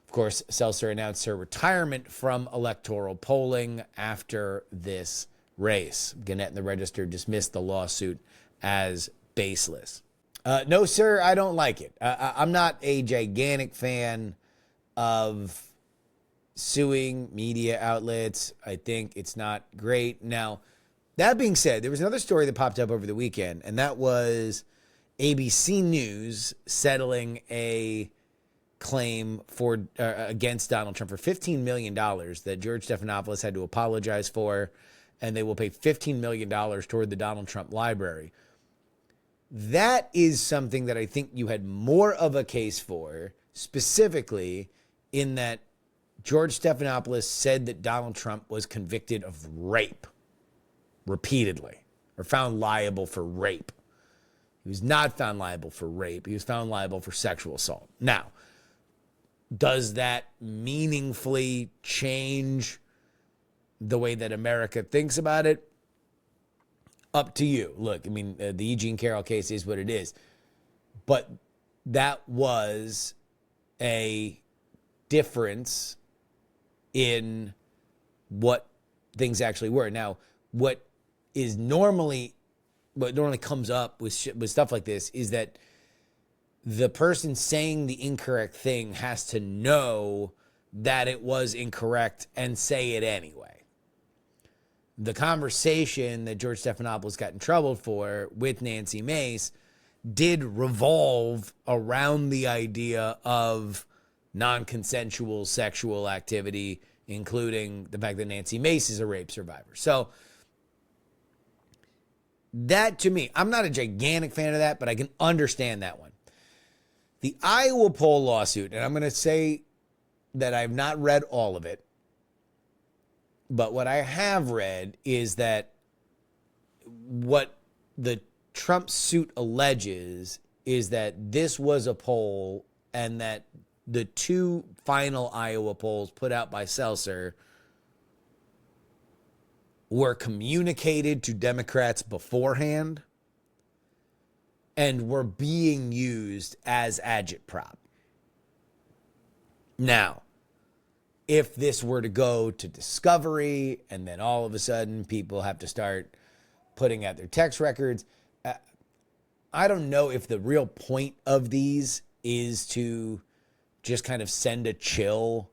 Of course, Seltzer announced her retirement from electoral polling after this race. Gannett and the Register dismissed the lawsuit as baseless. No, sir, I don't like it. I'm not a gigantic fan of suing media outlets. I think it's not great. Now, that being said, there was another story that popped up over the weekend, and that was ABC News settling a claim for against Donald Trump for $15 million that George Stephanopoulos had to apologize for, and they will pay $15 million toward the Donald Trump Library. That is something that I think you had more of a case for, specifically in that George Stephanopoulos said that Donald Trump was convicted of rape repeatedly, or found liable for rape. He was not found liable for rape. He was found liable for sexual assault. Now, does that meaningfully change the way that America thinks about it? Up to you. Look, I mean, the E. Jean Carroll case is what it is. But that was a difference in what things actually were. Now, what normally comes up with stuff like this is that the person saying the incorrect thing has to know that it was incorrect and say it anyway. The conversation that George Stephanopoulos got in trouble for with Nancy Mace did revolve around the idea of non-consensual sexual activity, including the fact that Nancy Mace is a rape survivor. So that, to me, I'm not a gigantic fan of that, but I can understand that one. The Iowa poll lawsuit, and I'm going to say that I've not read all of it, but what I have read is that what the Trump suit alleges is that this was a poll and that the two final Iowa polls put out by Seltzer were communicated to Democrats beforehand and were being used as agitprop. Now, if this were to go to discovery and then all of a sudden people have to start putting out their text records, I don't know if the real point of these is to just kind of send a chill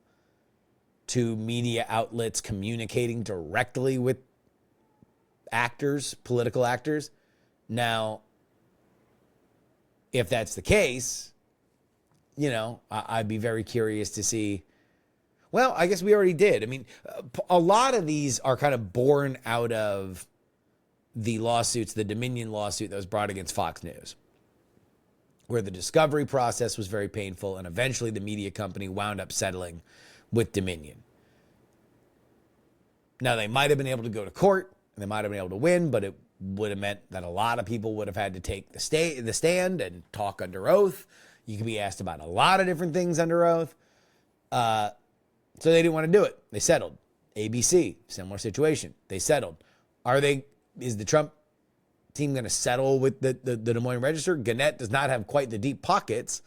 to media outlets communicating directly with actors, political actors. Now, if that's the case, you know, I'd be very curious to see. Well, I guess we already did. I mean, a lot of these are kind of born out of the lawsuits, the Dominion lawsuit that was brought against Fox News, where the discovery process was very painful, and eventually the media company wound up settling with Dominion. Now, they might have been able to go to court, and they might have been able to win, but it would have meant that a lot of people would have had to take the stand and talk under oath. You could be asked about a lot of different things under oath. So they didn't want to do it. They settled. ABC, similar situation. They settled. Is the Trump team going to settle with the Des Moines Register? Gannett does not have quite the deep pockets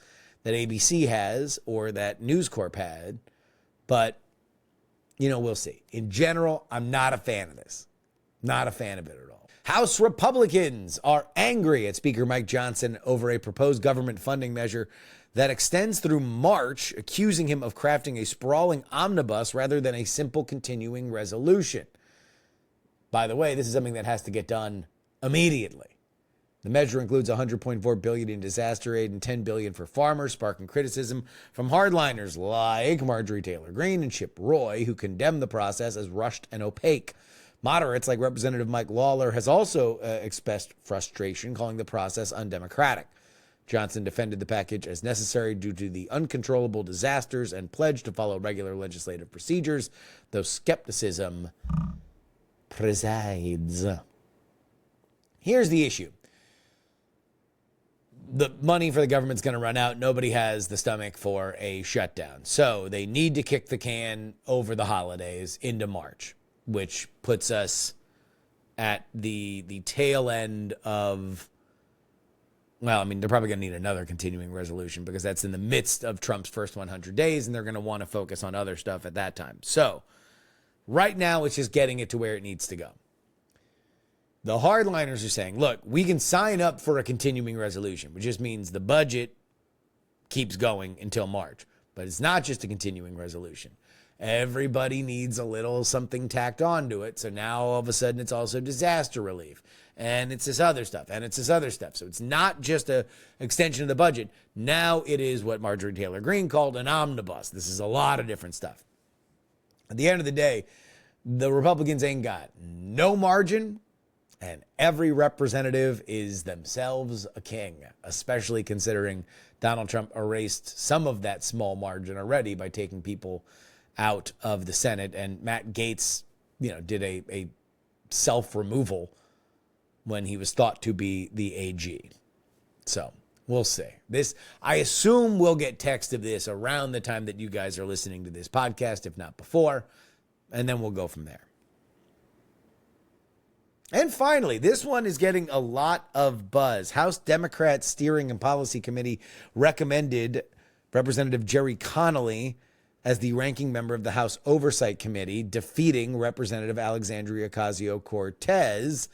that ABC has or that News Corp had, but, you know, we'll see. In general, I'm not a fan of this. Not a fan of it at all. House Republicans are angry at Speaker Mike Johnson over a proposed government funding measure that extends through March, accusing him of crafting a sprawling omnibus rather than a simple continuing resolution. By the way, this is something that has to get done immediately. The measure includes $100.4 billion in disaster aid and $10 billion for farmers, sparking criticism from hardliners like Marjorie Taylor Greene and Chip Roy, who condemned the process as rushed and opaque. Moderates like Representative Mike Lawler has also expressed frustration, calling the process undemocratic. Johnson defended the package as necessary due to the uncontrollable disasters and pledged to follow regular legislative procedures, though skepticism presides. Here's the issue. The money for the government's going to run out. Nobody has the stomach for a shutdown. So they need to kick the can over the holidays into March, which puts us at the tail end of, well, I mean, they're probably going to need another continuing resolution because that's in the midst of Trump's first 100 days, and they're going to want to focus on other stuff at that time. So right now, it's just getting it to where it needs to go. The hardliners are saying, look, we can sign up for a continuing resolution, which just means the budget keeps going until March. But it's not just a continuing resolution. Everybody needs a little something tacked onto it. So now all of a sudden it's also disaster relief. And it's this other stuff. And it's this other stuff. So it's not just an extension of the budget. Now it is what Marjorie Taylor Greene called an omnibus. This is a lot of different stuff. At the end of the day, the Republicans ain't got no margin. And every representative is themselves a king, especially considering Donald Trump erased some of that small margin already by taking people out of the Senate. And Matt Gaetz, did a self-removal when he was thought to be the AG. So we'll see. I assume we'll get text of this around the time that you guys are listening to this podcast, if not before, and then we'll go from there. And finally, this one is getting a lot of buzz. House Democrats Steering and Policy Committee recommended Representative Jerry Connolly as the ranking member of the House Oversight Committee, defeating Representative Alexandria Ocasio-Cortez.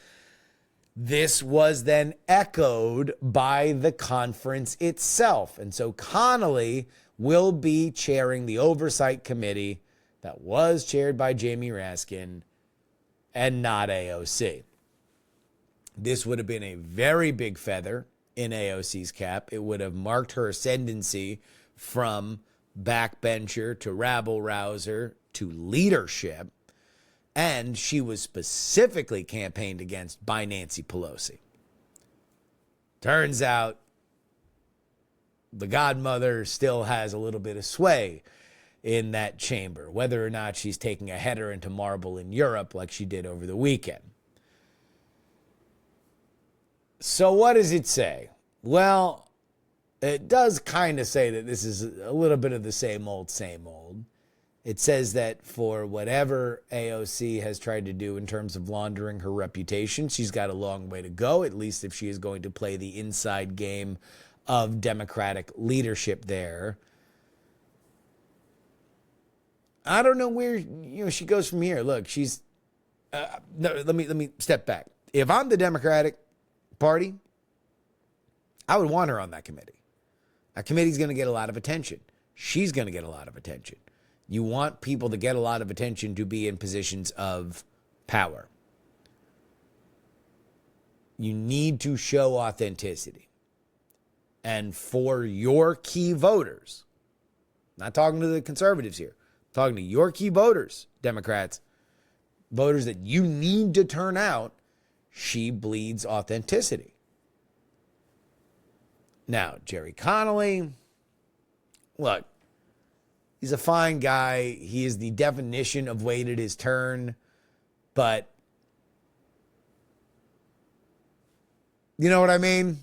This was then echoed by the conference itself. And so Connolly will be chairing the Oversight Committee that was chaired by Jamie Raskin and not AOC. This would have been a very big feather in AOC's cap. It would have marked her ascendancy from backbencher to rabble-rouser to leadership. And she was specifically campaigned against by Nancy Pelosi. Turns out the godmother still has a little bit of sway in that chamber, whether or not she's taking a header into marble in Europe like she did over the weekend. So what does it say? Well, it does kind of say that this is a little bit of the same old, same old. It says that for whatever AOC has tried to do in terms of laundering her reputation, she's got a long way to go, at least if she is going to play the inside game of Democratic leadership there. I don't know where she goes from here. Look, she's no. Let me step back. If I'm the Democratic Party, I would want her on that committee. That committee's going to get a lot of attention. She's going to get a lot of attention. You want people to get a lot of attention to be in positions of power. You need to show authenticity. And for your key voters, not talking to the conservatives here, talking to your key voters, Democrats, voters that you need to turn out, she bleeds authenticity. Now, Jerry Connolly, look, he's a fine guy. He is the definition of waited his turn, but you know what I mean?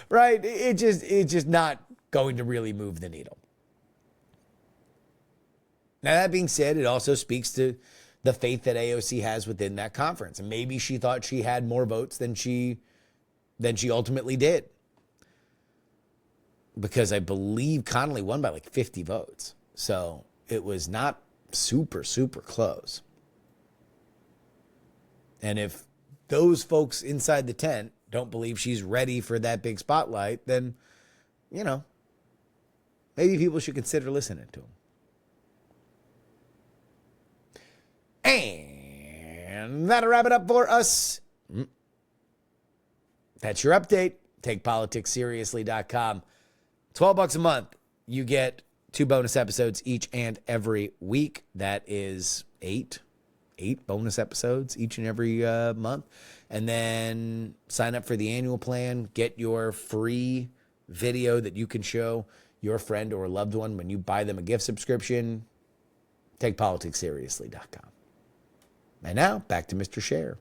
Right? It's just not going to really move the needle. Now, that being said, it also speaks to the faith that AOC has within that conference. And maybe she thought she had more votes than she ultimately did. Because I believe Connolly won by like 50 votes. So it was not super, super close. And if those folks inside the tent don't believe she's ready for that big spotlight, then, maybe people should consider listening to him. And that'll wrap it up for us. That's your update. TakePoliticsSeriously.com. $12 a month. You get 2 bonus episodes each and every week. That is 8 bonus episodes each and every month. And then sign up for the annual plan. Get your free video that you can show your friend or loved one when you buy them a gift subscription. TakePoliticsSeriously.com. And now, back to Mr. Scher.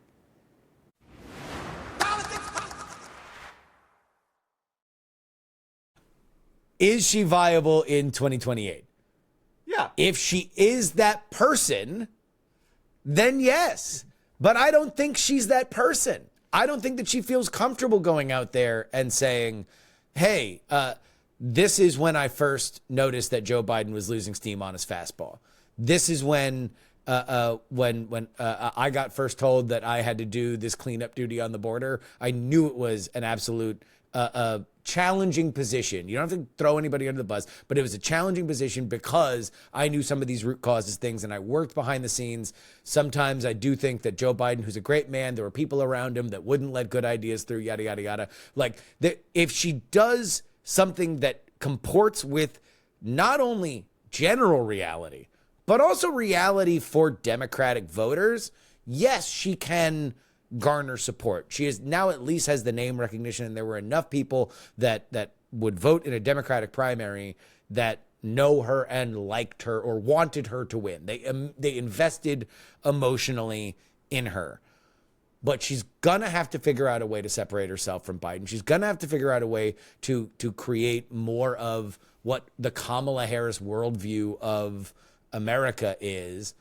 Is she viable in 2028? Yeah. If she is that person, then yes. But I don't think she's that person. I don't think that she feels comfortable going out there and saying, hey, this is when I first noticed that Joe Biden was losing steam on his fastball. This is when I got first told that I had to do this cleanup duty on the border. I knew it was an absolute challenging position. You don't have to throw anybody under the bus, but it was a challenging position because I knew some of these root causes things and I worked behind the scenes. Sometimes I do think that Joe Biden, who's a great man, there were people around him that wouldn't let good ideas through, yada, yada, yada. Like, if she does something that comports with not only general reality, but also reality for Democratic voters, yes, she can garner support. She is now at least has the name recognition, and there were enough people that would vote in a Democratic primary that know her and liked her or wanted her to win. They invested emotionally in her. But she's gonna have to figure out a way to separate herself from Biden. She's gonna have to figure out a way to create more of what the Kamala Harris worldview of America is.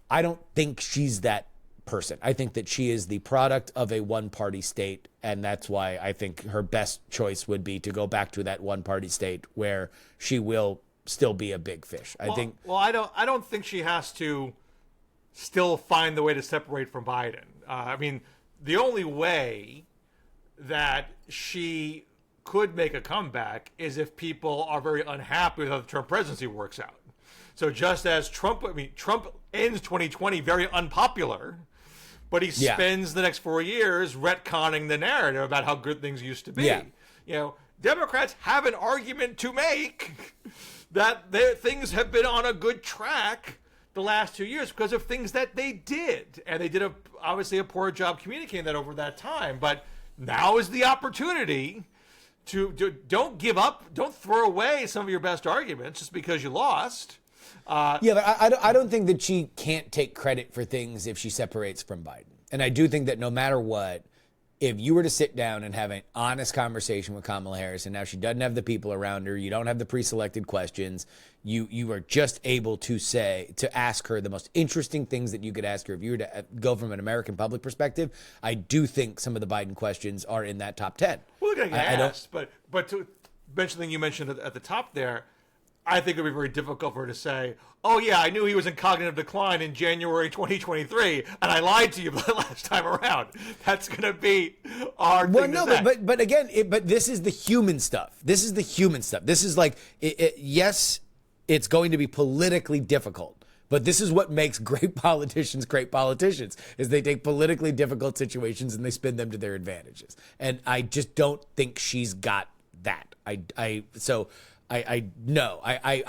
I don't think she's that person. I think that she is the product of a one-party state, and that's why I think her best choice would be to go back to that one-party state where she will still be a big fish. I don't think she has to still find the way to separate from Biden. The only way that she could make a comeback is if people are very unhappy with how the Trump presidency works out. So just as Trump ends 2020 very unpopular, but he spends the next 4 years retconning the narrative about how good things used to be. Yeah. Democrats have an argument to make that things have been on a good track the last 2 years because of things that they did. And they did obviously a poor job communicating that over that time. But now is the opportunity to don't give up, don't throw away some of your best arguments just because you lost. But I don't think that she can't take credit for things if she separates from Biden. And I do think that no matter what, if you were to sit down and have an honest conversation with Kamala Harris, and now she doesn't have the people around her, you don't have the pre-selected questions, you are just able to ask her the most interesting things that you could ask her. If you were to go from an American public perspective, I do think some of the Biden questions are in that top 10. Well, they're going to get asked, but to mention the thing you mentioned at the top there, I think it would be very difficult for her to say, oh, yeah, I knew he was in cognitive decline in January 2023, and I lied to you the last time around. That's going to be our thing to say. But again, but this is the human stuff. This is the human stuff. This is like, yes, it's going to be politically difficult, but this is what makes great politicians, is they take politically difficult situations and they spin them to their advantages. And I just don't think she's got that. I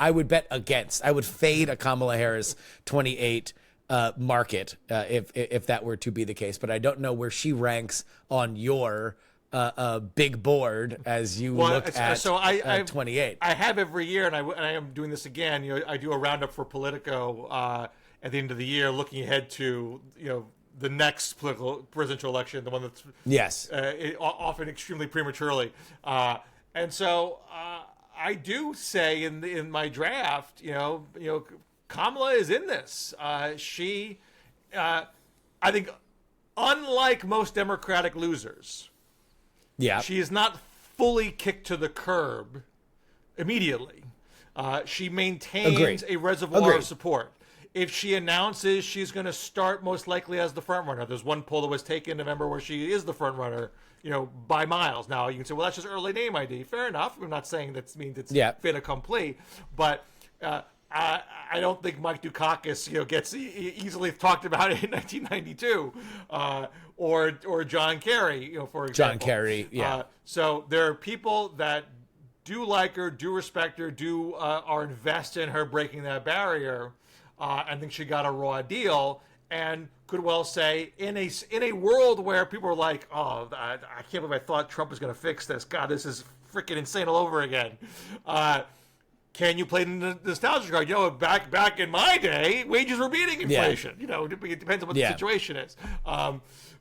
would bet against. I would fade a Kamala Harris 28 market if that were to be the case. But I don't know where she ranks on your big board as you look at 28. I have every year, and I am doing this again. I do a roundup for Politico at the end of the year, looking ahead to the next presidential election, the one that's often extremely prematurely, and so. I do say in my draft, Kamala is in this. She, I think, unlike most Democratic losers, she is not fully kicked to the curb immediately. She maintains a reservoir of support. if she announces she's going to start most likely as the front runner. There's one poll that was taken in November where she is the front runner, by miles. Now you can say, well, that's just early name ID. Fair enough. I'm not saying that means it's fait accompli, but I don't think Mike Dukakis, gets easily talked about in 1992, or John Kerry, for example. John Kerry, yeah. So there are people that do like her, do respect her, are invested in her breaking that barrier. I think she got a raw deal, and could well say in a world where people are like, oh, I can't believe I thought Trump was going to fix this. God, this is freaking insane all over again. Can you play the nostalgia card? Back in my day, wages were beating inflation. It depends on what the situation is.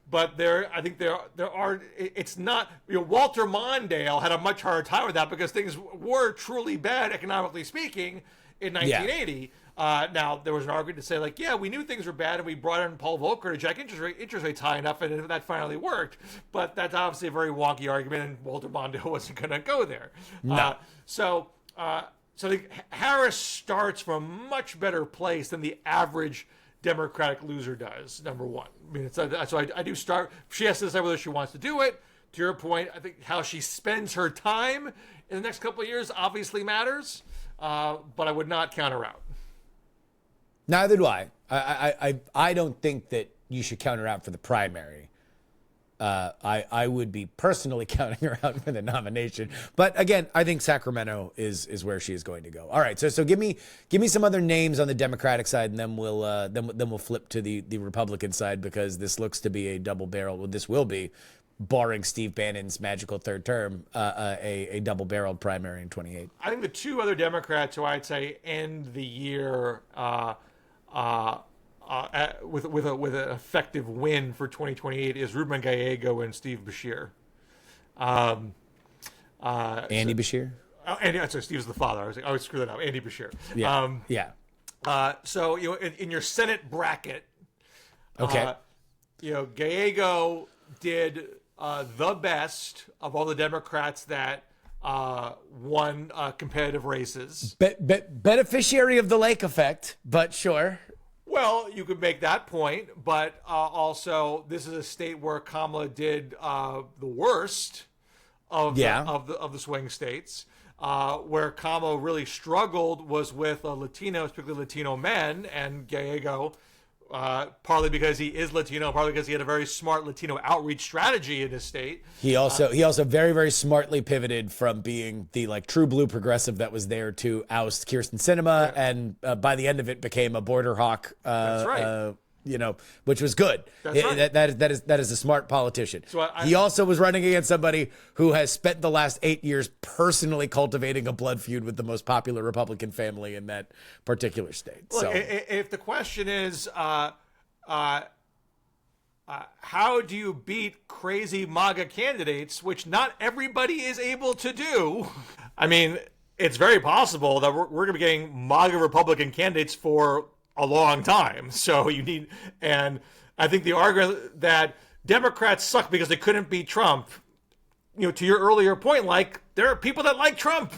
But I think there are. It's not. Walter Mondale had a much harder time with that because things were truly bad economically speaking in 1980. Now there was an argument to say we knew things were bad and we brought in Paul Volcker to jack interest rates high enough and that finally worked. But that's obviously a very wonky argument, and Walter Mondale wasn't going to go there. No. So I think Harris starts from a much better place than the average Democratic loser does, number one. I mean, so I do start. She has to decide whether she wants to do it. To your point, I think how she spends her time in the next couple of years obviously matters, but I would not count her out. Neither do I. I don't think that you should count her out for the primary. I would be personally counting her out for the nomination, but again, I think Sacramento is where she is going to go. All right, so give me some other names on the Democratic side, and then we'll flip to the Republican side, because this looks to be a double barrel. Well, this will be, barring Steve Bannon's magical third term, a double barreled primary in 28. I think the two other Democrats who I'd say end the year with an effective win for 2028 is Ruben Gallego and Steve Beshear. Andy Beshear? Sorry, Steve's the father. I would screw that up. Andy Beshear. Yeah. So in your Senate bracket, okay. Gallego did the best of all the Democrats that won competitive races. Beneficiary of the lake effect, but sure. Well, you could make that point, but also this is a state where Kamala did the worst of the swing states. Where Kamala really struggled was with Latinos, particularly Latino men, and Gallego, partly because he is Latino, partly because he had a very smart Latino outreach strategy in his state. He also very, very smartly pivoted from being the true blue progressive that was there to oust Kyrsten Sinema, and by the end of it became a border hawk. That's right. Which was good. That's right. That is a smart politician. So he also was running against somebody who has spent the last 8 years personally cultivating a blood feud with the most popular Republican family in that particular state. Look, so if the question is, how do you beat crazy MAGA candidates, which not everybody is able to do? I mean, it's very possible that we're going to be getting MAGA Republican candidates for a long time. So and I think the argument that Democrats suck because they couldn't beat Trump, to your earlier point, there are people that like Trump.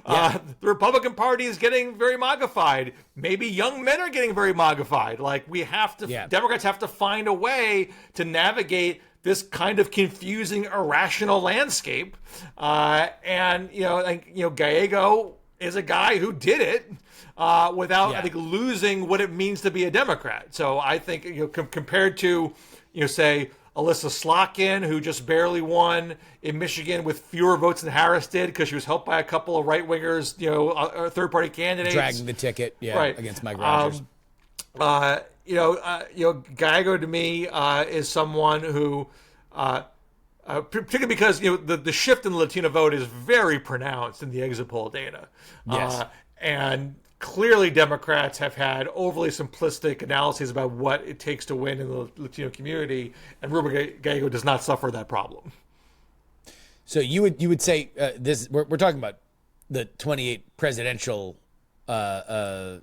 Yeah. The Republican Party is getting very MAGA-fied. Maybe young men are getting very MAGA-fied. Democrats have to find a way to navigate this kind of confusing, irrational landscape. Gallego is a guy who did it. Without, I think, losing what it means to be a Democrat. So I think, compared to, say, Alyssa Slotkin, who just barely won in Michigan with fewer votes than Harris did because she was helped by a couple of right-wingers, third-party candidates. Dragging the ticket, right. Against Mike Rogers. Gallego to me is someone who, particularly because, the shift in the Latino vote is very pronounced in the exit poll data. Yes. And clearly Democrats have had overly simplistic analyses about what it takes to win in the Latino community, and Ruben Gallego does not suffer that problem. So you would say this? We're talking about the 28 presidential race,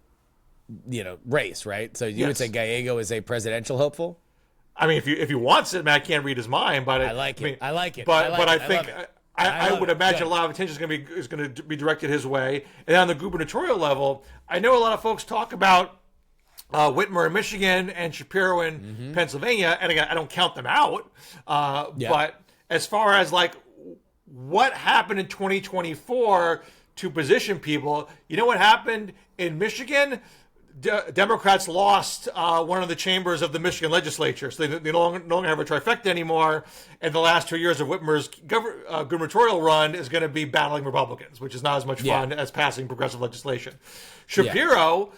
right? So you would say Gallego is a presidential hopeful? I mean, if he wants it, I can't read his mind, but I like it. But I think I would imagine a lot of attention is going to be directed his way. And on the gubernatorial level, I know a lot of folks talk about Whitmer in Michigan and Shapiro in Pennsylvania. And again, I don't count them out. But as far as like what happened in 2024 to position people, you know what happened in Michigan? Democrats lost one of the chambers of the Michigan legislature, so they no longer have a trifecta anymore. And the last 2 years of Whitmer's gubernatorial run is going to be battling Republicans, which is not as much fun as passing progressive legislation. Shapiro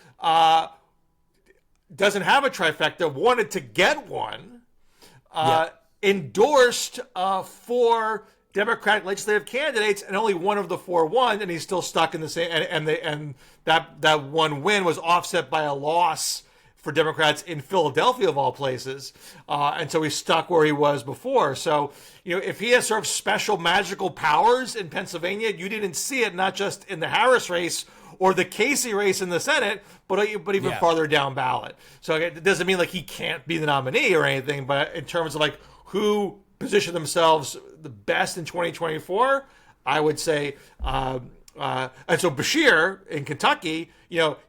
doesn't have a trifecta, wanted to get one, endorsed 4 Democratic legislative candidates, and only one of the 4 won, and he's still stuck in the same. And that one win was offset by a loss for Democrats in Philadelphia, of all places, and so he's stuck where he was before. So, if he has sort of special magical powers in Pennsylvania, you didn't see it not just in the Harris race or the Casey race in the Senate, but even farther down ballot. So it doesn't mean like he can't be the nominee or anything, but in terms of like who position themselves the best in 2024, I would say, and so Beshear in Kentucky,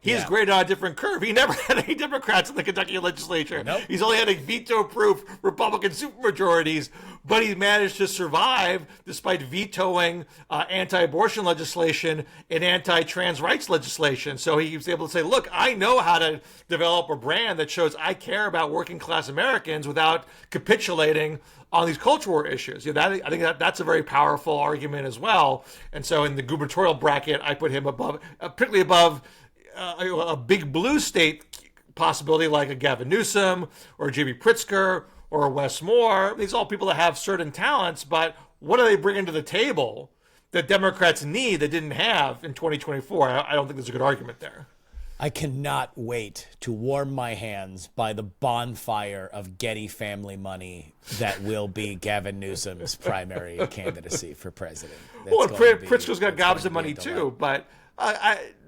he's graded on a different curve. He never had any Democrats in the Kentucky legislature. Nope. He's only had veto-proof Republican supermajorities, but he managed to survive despite vetoing anti-abortion legislation and anti-trans rights legislation. So he was able to say, look, I know how to develop a brand that shows I care about working-class Americans without capitulating on these cultural war issues. I think that's a very powerful argument as well. And so in the gubernatorial bracket, I put him above, particularly above a big blue state possibility like a Gavin Newsom or a J.B. Pritzker or a Wes Moore. These are all people that have certain talents, but what are they bringing to the table that Democrats need that didn't have in 2024? I don't think there's a good argument there. I cannot wait to warm my hands by the bonfire of Getty family money that will be Gavin Newsom's primary candidacy for president. Pritzker's got gobs of money too, but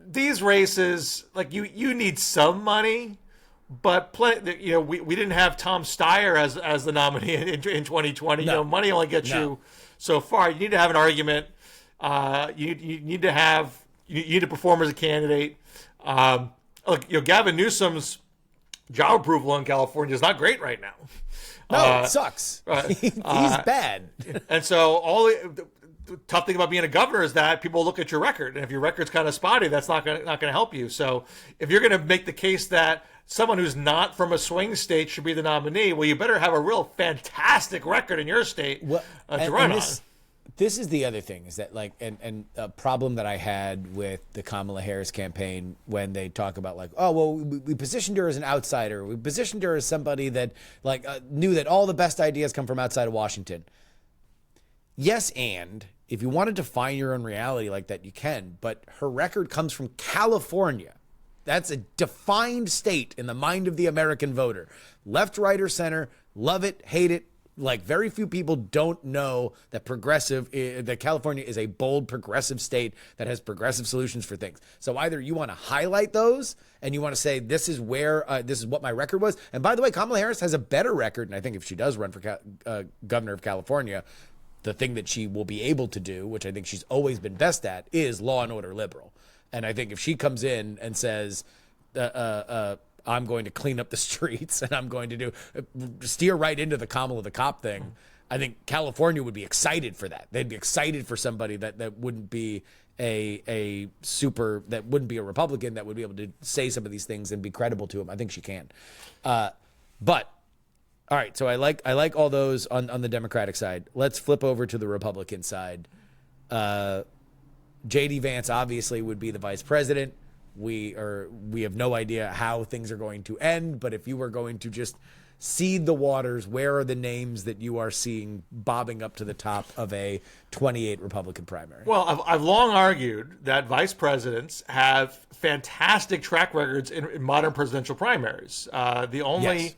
these races, like you need some money, but we didn't have Tom Steyer as the nominee in 2020. No. Money only gets you so far. You need to have an argument. You need to perform as a candidate. Gavin Newsom's job approval in California is not great right now. No, it sucks. He's bad. And so the tough thing about being a governor is that people look at your record, and if your record's kind of spotty, that's not going to help you. So if you're going to make the case that someone who's not from a swing state should be the nominee, well, you better have a real fantastic record in your state to run on. This is the other thing is that and a problem that I had with the Kamala Harris campaign when they talk about we positioned her as an outsider. We positioned her as somebody that knew that all the best ideas come from outside of Washington. Yes, and if you want to define your own reality like that, you can. But her record comes from California. That's a defined state in the mind of the American voter. Left, right, or center, love it, hate it. Very few people don't know that that California is a bold progressive state that has progressive solutions for things. So either you want to highlight those and you want to say, this is what my record was. And by the way, Kamala Harris has a better record. And I think if she does run for governor of California, the thing that she will be able to do, which I think she's always been best at, is law and order liberal. And I think if she comes in and says, I'm going to clean up the streets and I'm going to steer right into the Kamala the cop thing, I think California would be excited for that. They'd be excited for somebody that wouldn't be that wouldn't be a Republican, that would be able to say some of these things and be credible to them. I think she can. But all right, so I like all those on the Democratic side. Let's flip over to the Republican side. J.D. Vance obviously would be the vice president. We have no idea how things are going to end, but if you were going to just seed the waters, where are the names that you are seeing bobbing up to the top of a 28 Republican primary? Well, I've long argued that vice presidents have fantastic track records in modern presidential primaries. There are only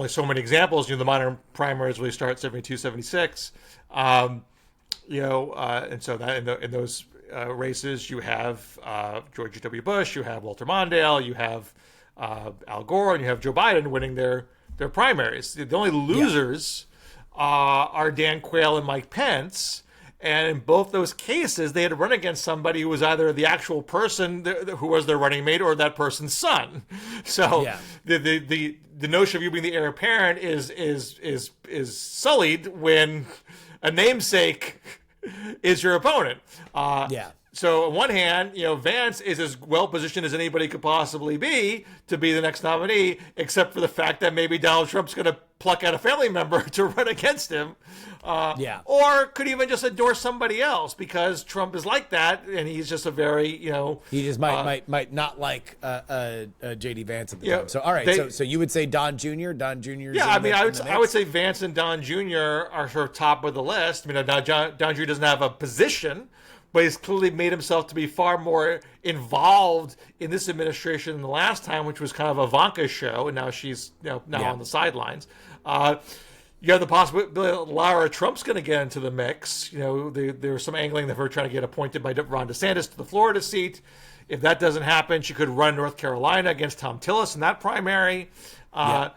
so many examples. The modern primaries really start 72, 76. And so that in those races, you have George W. Bush, you have Walter Mondale, you have Al Gore, and you have Joe Biden winning their primaries. The only losers are Dan Quayle and Mike Pence, And in both those cases, they had to run against somebody who was either the actual person who was their running mate or that person's son. So the notion of you being the heir apparent is sullied when a namesake is your opponent. So on one hand, Vance is as well positioned as anybody could possibly be to be the next nominee, except for the fact that maybe Donald Trump's going to pluck out a family member to run against him. Or could even just endorse somebody else because Trump is like that, and he's just a very, he just might not like J.D. Vance at the time. So all right, so you would say Don Jr. Don Jr. Yeah, I mean, I would say Vance and Don Jr. are sort of top of the list. I mean, Don Jr. doesn't have a position, but he's clearly made himself to be far more involved in this administration than the last time, which was kind of Ivanka's show, and now she's on the sidelines. You have the possibility that Lara Trump's going to get into the mix. There's some angling that her trying to get appointed by Ron DeSantis to the Florida seat. If that doesn't happen, she could run North Carolina against Tom Tillis in that primary. And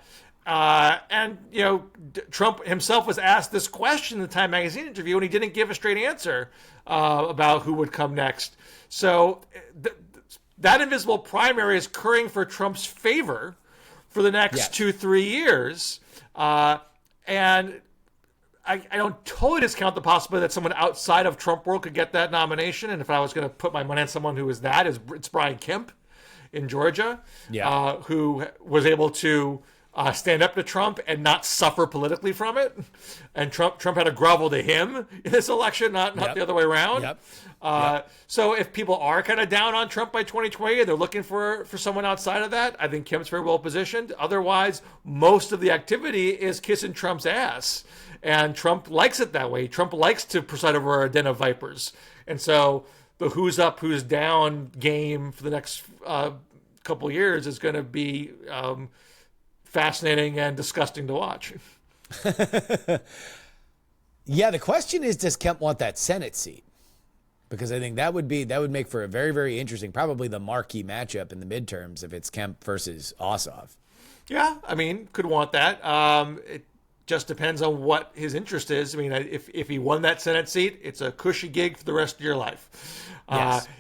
Trump himself was asked this question in the Time Magazine interview, and he didn't give a straight answer about who would come next. So that invisible primary is occurring for Trump's favor for the next 2-3 years. And I don't totally discount the possibility that someone outside of Trump world could get that nomination. And if I was going to put my money on someone who is that, it's Brian Kemp in Georgia, who was able to stand up to Trump and not suffer politically from it. And Trump had to grovel to him in this election, not the other way around. So if people are kind of down on Trump by 2020 and they're looking for someone outside of that, I think Kemp's very well positioned. Otherwise, most of the activity is kissing Trump's ass. And Trump likes it that way. Trump likes to preside over a den of vipers. And so the who's up, who's down game for the next couple of years is going to be fascinating and disgusting to watch. Yeah, the question is, does Kemp want that Senate seat? Because I think that would make for a very, very interesting, probably the marquee matchup in the midterms if it's Kemp versus Ossoff. Yeah, I mean, could want that. It just depends on what his interest is. I mean, if he won that Senate seat, it's a cushy gig for the rest of your life.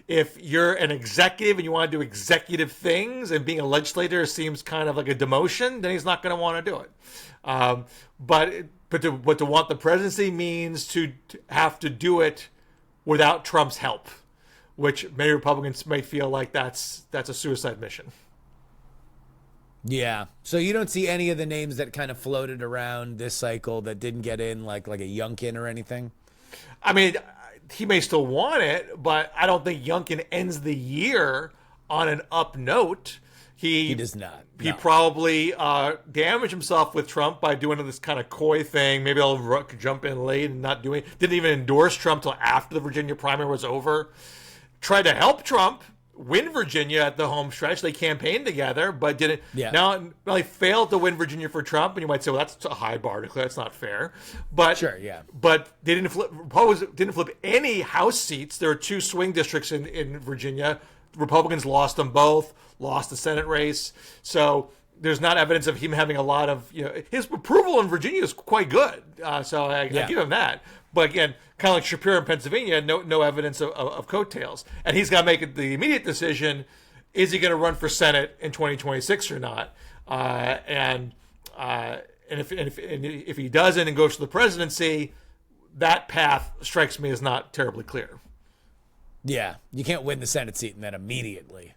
If you're an executive and you want to do executive things and being a legislator seems kind of like a demotion, then he's not going to want to do it. But to want the presidency means to have to do it without Trump's help, which many Republicans may feel like that's a suicide mission. Yeah. So you don't see any of the names that kind of floated around this cycle that didn't get in, like a Youngkin or anything? I mean, he may still want it, but I don't think Youngkin ends the year on an up note. He does not. He probably damaged himself with Trump by doing this kind of coy thing. Maybe I'll jump in late and not doing. Didn't even endorse Trump till after the Virginia primary was over. Tried to help Trump win Virginia at the home stretch. They campaigned together, but didn't. Yeah. Now they failed to win Virginia for Trump, and you might say, well, that's a high bar to clear. That's not fair. But sure, yeah. But they didn't flip. Republicans didn't flip any House seats. There are 2 swing districts in Virginia. Republicans lost them both. Lost the Senate race. So there's not evidence of him having a lot of, his approval in Virginia is quite good. So I give him that. But again, kind of like Shapiro in Pennsylvania, no evidence of coattails. And he's got to make the immediate decision, is he going to run for Senate in 2026 or not? And if he doesn't and goes to the presidency, that path strikes me as not terribly clear. Yeah, you can't win the Senate seat and then immediately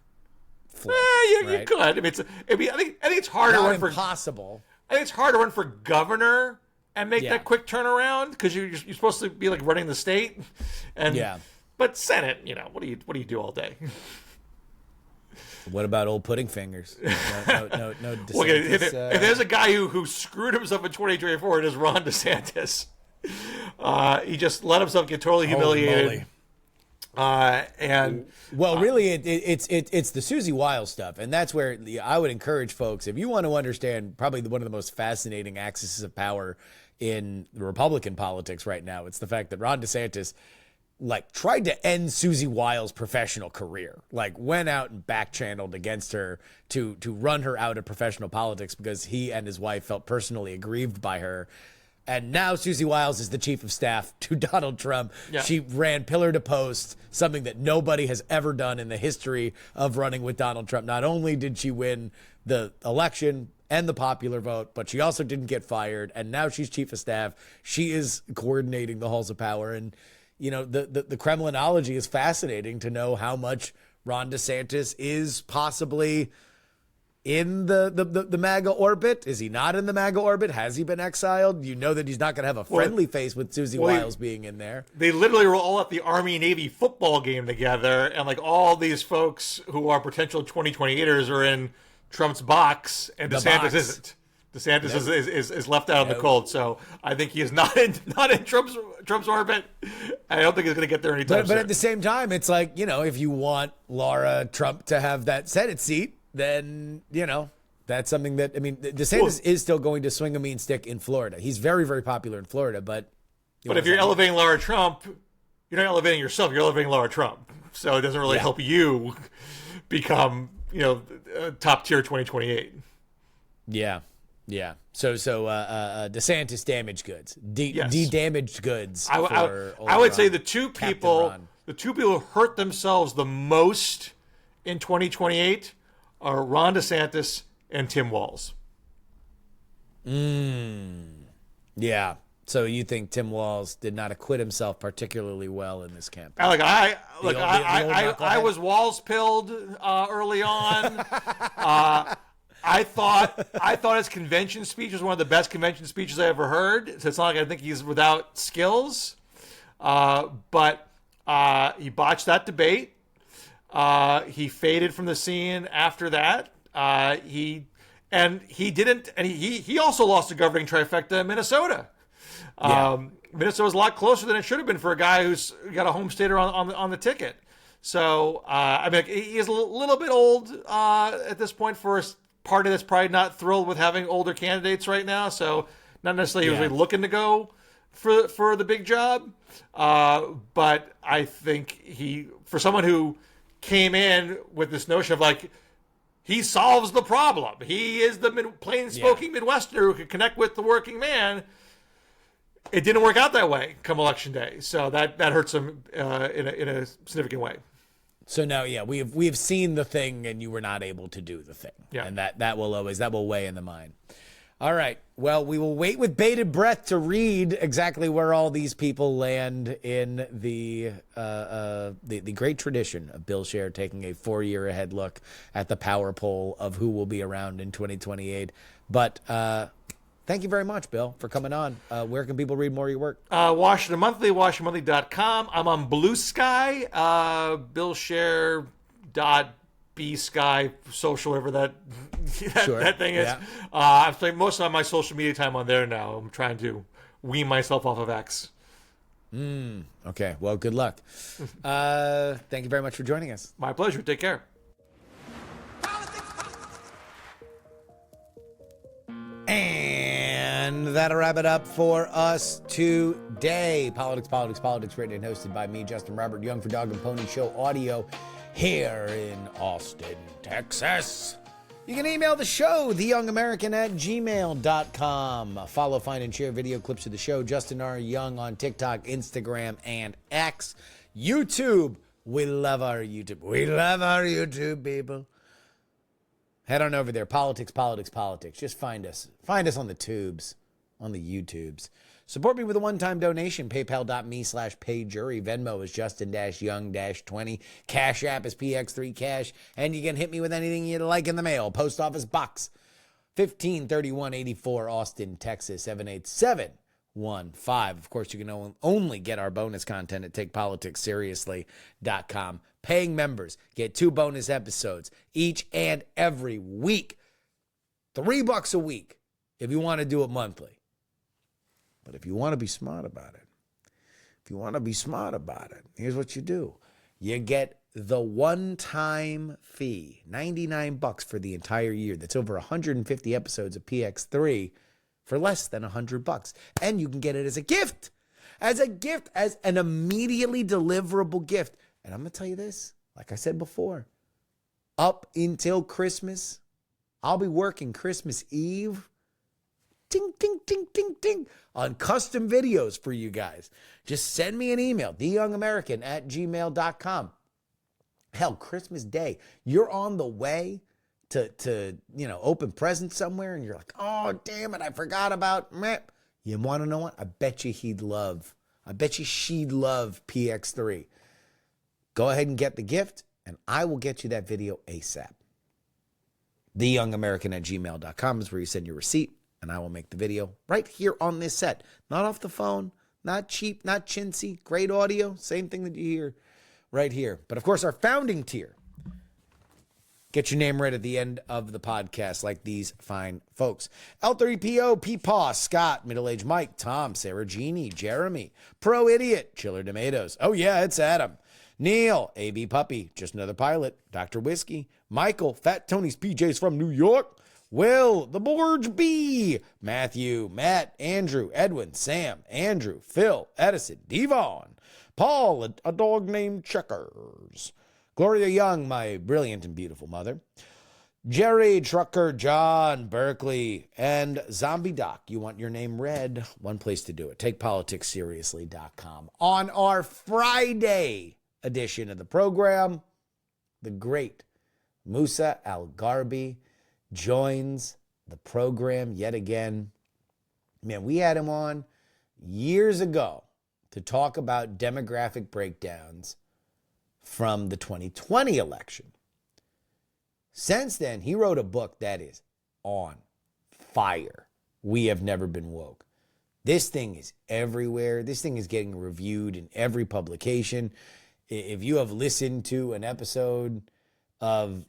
flip. You could. I mean, I think it's hard to run for impossible. I think it's hard to run for governor and make that quick turnaround because you're supposed to be like running the state. And but Senate, what do you do all day? What about old pudding fingers? No. Look, if there's a guy who screwed himself in 2024, it is Ron DeSantis. He just let himself get totally humiliated. Really, it's the Susie Wiles stuff, and that's where I would encourage folks, if you want to understand probably one of the most fascinating axes of power in the Republican politics right now, it's the fact that Ron DeSantis tried to end Susie Wiles' professional career, went out and back-channeled against her to run her out of professional politics because he and his wife felt personally aggrieved by her And now Susie Wiles is the chief of staff to Donald Trump. Yeah. She ran pillar to post, something that nobody has ever done in the history of running with Donald Trump. Not only did she win the election and the popular vote, but she also didn't get fired. And now she's chief of staff. She is coordinating the halls of power. And, you know, the Kremlinology is fascinating to know how much Ron DeSantis is possibly in the MAGA orbit. Is he not in the MAGA orbit? Has he been exiled? You know that he's not going to have a friendly face with Susie Wiles being in there. They literally were all at the Army-Navy football game together, and like all these folks who are potential 2028ers are in Trump's box, and DeSantis isn't. DeSantis is left out in the cold, so I think he is not in Trump's orbit. I don't think he's going to get there anytime soon. But at the same time, it's like, you know, if you want Laura Trump to have that Senate seat, then, you know, that's something that, I mean, DeSantis is still going to swing a mean stick in Florida. He's very, very popular in Florida, but... But if you're elevating Laura Trump, you're not elevating yourself, you're elevating Laura Trump. So it doesn't really help you become, you know, top tier 2028. Yeah. Yeah. So DeSantis damaged goods. De-damaged goods. I would say the two people who hurt themselves the most in 2028 are Ron DeSantis and Tim Walz. Yeah. So you think Tim Walz did not acquit himself particularly well in this campaign? I was Walz pilled early on. I thought his convention speech was one of the best convention speeches I ever heard. So it's not like I think he's without skills. But he botched that debate. He faded from the scene after that. He also lost the governing trifecta in Minnesota. Minnesota was a lot closer than it should have been for a guy who's got a home stater on the ticket. So I mean, he is a little bit old at this point for a party that's probably not thrilled with having older candidates right now. So not necessarily really looking to go for the big job. But I think for someone who came in with this notion of like, he solves the problem. He is the plain-spoken Midwesterner who can connect with the working man. It didn't work out that way come election day. So that hurts him in a significant way. So now, we have seen the thing, and you were not able to do the thing. Yeah, and that will weigh in the mind. All right. Well, we will wait with bated breath to read exactly where all these people land in the great tradition of Bill Scher taking a 4-year ahead look at the power poll of who will be around in 2028. But thank you very much, Bill, for coming on. Where can people read more of your work? Washington Monthly, WashingtonMonthly.com. I'm on Blue Sky, BillScher.bSky, social, whatever that thing is. Yeah. I'm spending most of my social media time on there now. I'm trying to wean myself off of X. Okay. Well, good luck. Thank you very much for joining us. My pleasure. Take care. And that'll wrap it up for us today. Politics, written and hosted by me, Justin Robert Young, for Dog and Pony Show Audio here in Austin, Texas. You can email the show, theyoungamerican@gmail.com. Follow, find, and share video clips of the show. Justin R. Young on TikTok, Instagram, and X. YouTube. We love our YouTube. We love our YouTube, people. Head on over there. Politics. Just find us. Find us on the tubes, on the YouTubes. Support me with a one-time donation. PayPal.me/PayJury. Venmo is Justin-Young-20. Cash App is PX3Cash. And you can hit me with anything you'd like in the mail. Post Office Box 153184, Austin, Texas 78715. Of course, you can only get our bonus content at TakePoliticsSeriously.com. Paying members get 2 bonus episodes each and every week. $3 a week if you want to do it monthly. But if you want to be smart about it, here's what you do. You get the one-time fee, $99 for the entire year. That's over 150 episodes of PX3 for less than $100. And you can get it as a gift, as an immediately deliverable gift. And I'm going to tell you this, like I said before, up until Christmas, I'll be working Christmas Eve ting, ting, ting, ting, ting, on custom videos for you guys. Just send me an email, theyoungamerican@gmail.com. Hell, Christmas Day, you're on the way to open presents somewhere, and you're like, oh, damn it, I forgot about meh. You want to know what? I bet you she'd love PX3. Go ahead and get the gift, and I will get you that video ASAP. theyoungamerican@gmail.com is where you send your receipt, and I will make the video right here on this set. Not off the phone, not cheap, not chintzy, great audio, same thing that you hear right here. But of course, our founding tier, get your name right at the end of the podcast like these fine folks. L3PO, Peepaw, Scott, Middle-Aged Mike, Tom, Sarah Jeannie, Jeremy, Pro Idiot, Chiller Tomatoes. Oh yeah, it's Adam. Neil, AB Puppy, Just Another Pilot, Dr. Whiskey, Michael, Fat Tony's PJs from New York, Will, The Borge B, Matthew, Matt, Andrew, Edwin, Sam, Andrew, Phil, Edison, Devon, Paul, a dog named Checkers, Gloria Young, my brilliant and beautiful mother, Jerry, Trucker, John, Berkeley, and Zombie Doc. You want your name read? One place to do it. TakePoliticsSeriously.com. On our Friday edition of the program, the great Musa Al-Garbi joins the program yet again. Man, we had him on years ago to talk about demographic breakdowns from the 2020 election. Since then, he wrote a book that is on fire. We Have Never Been Woke. This thing is everywhere. This thing is getting reviewed in every publication. If you have listened to an episode of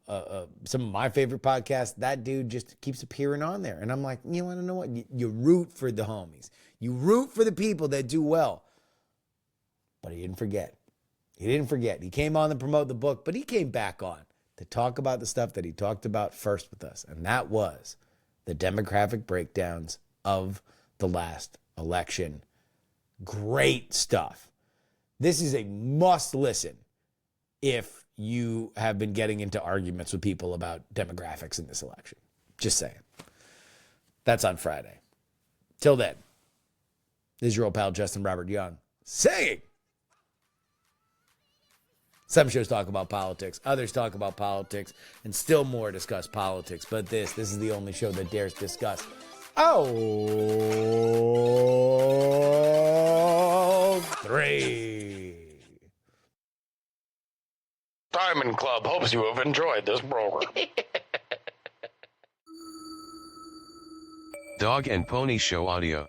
some of my favorite podcasts, that dude just keeps appearing on there. And I'm like, you want to know what? You root for the homies. You root for the people that do well. But he didn't forget. He didn't forget. He came on to promote the book, but he came back on to talk about the stuff that he talked about first with us. And that was the demographic breakdowns of the last election. Great stuff. This is a must listen if you have been getting into arguments with people about demographics in this election. Just saying. That's on Friday. Till then, this is your old pal Justin Robert Young saying, some shows talk about politics, others talk about politics, and still more discuss politics. But this is the only show that dares discuss. Oh, 3. Diamond Club hopes you have enjoyed this program. Dog and Pony Show audio.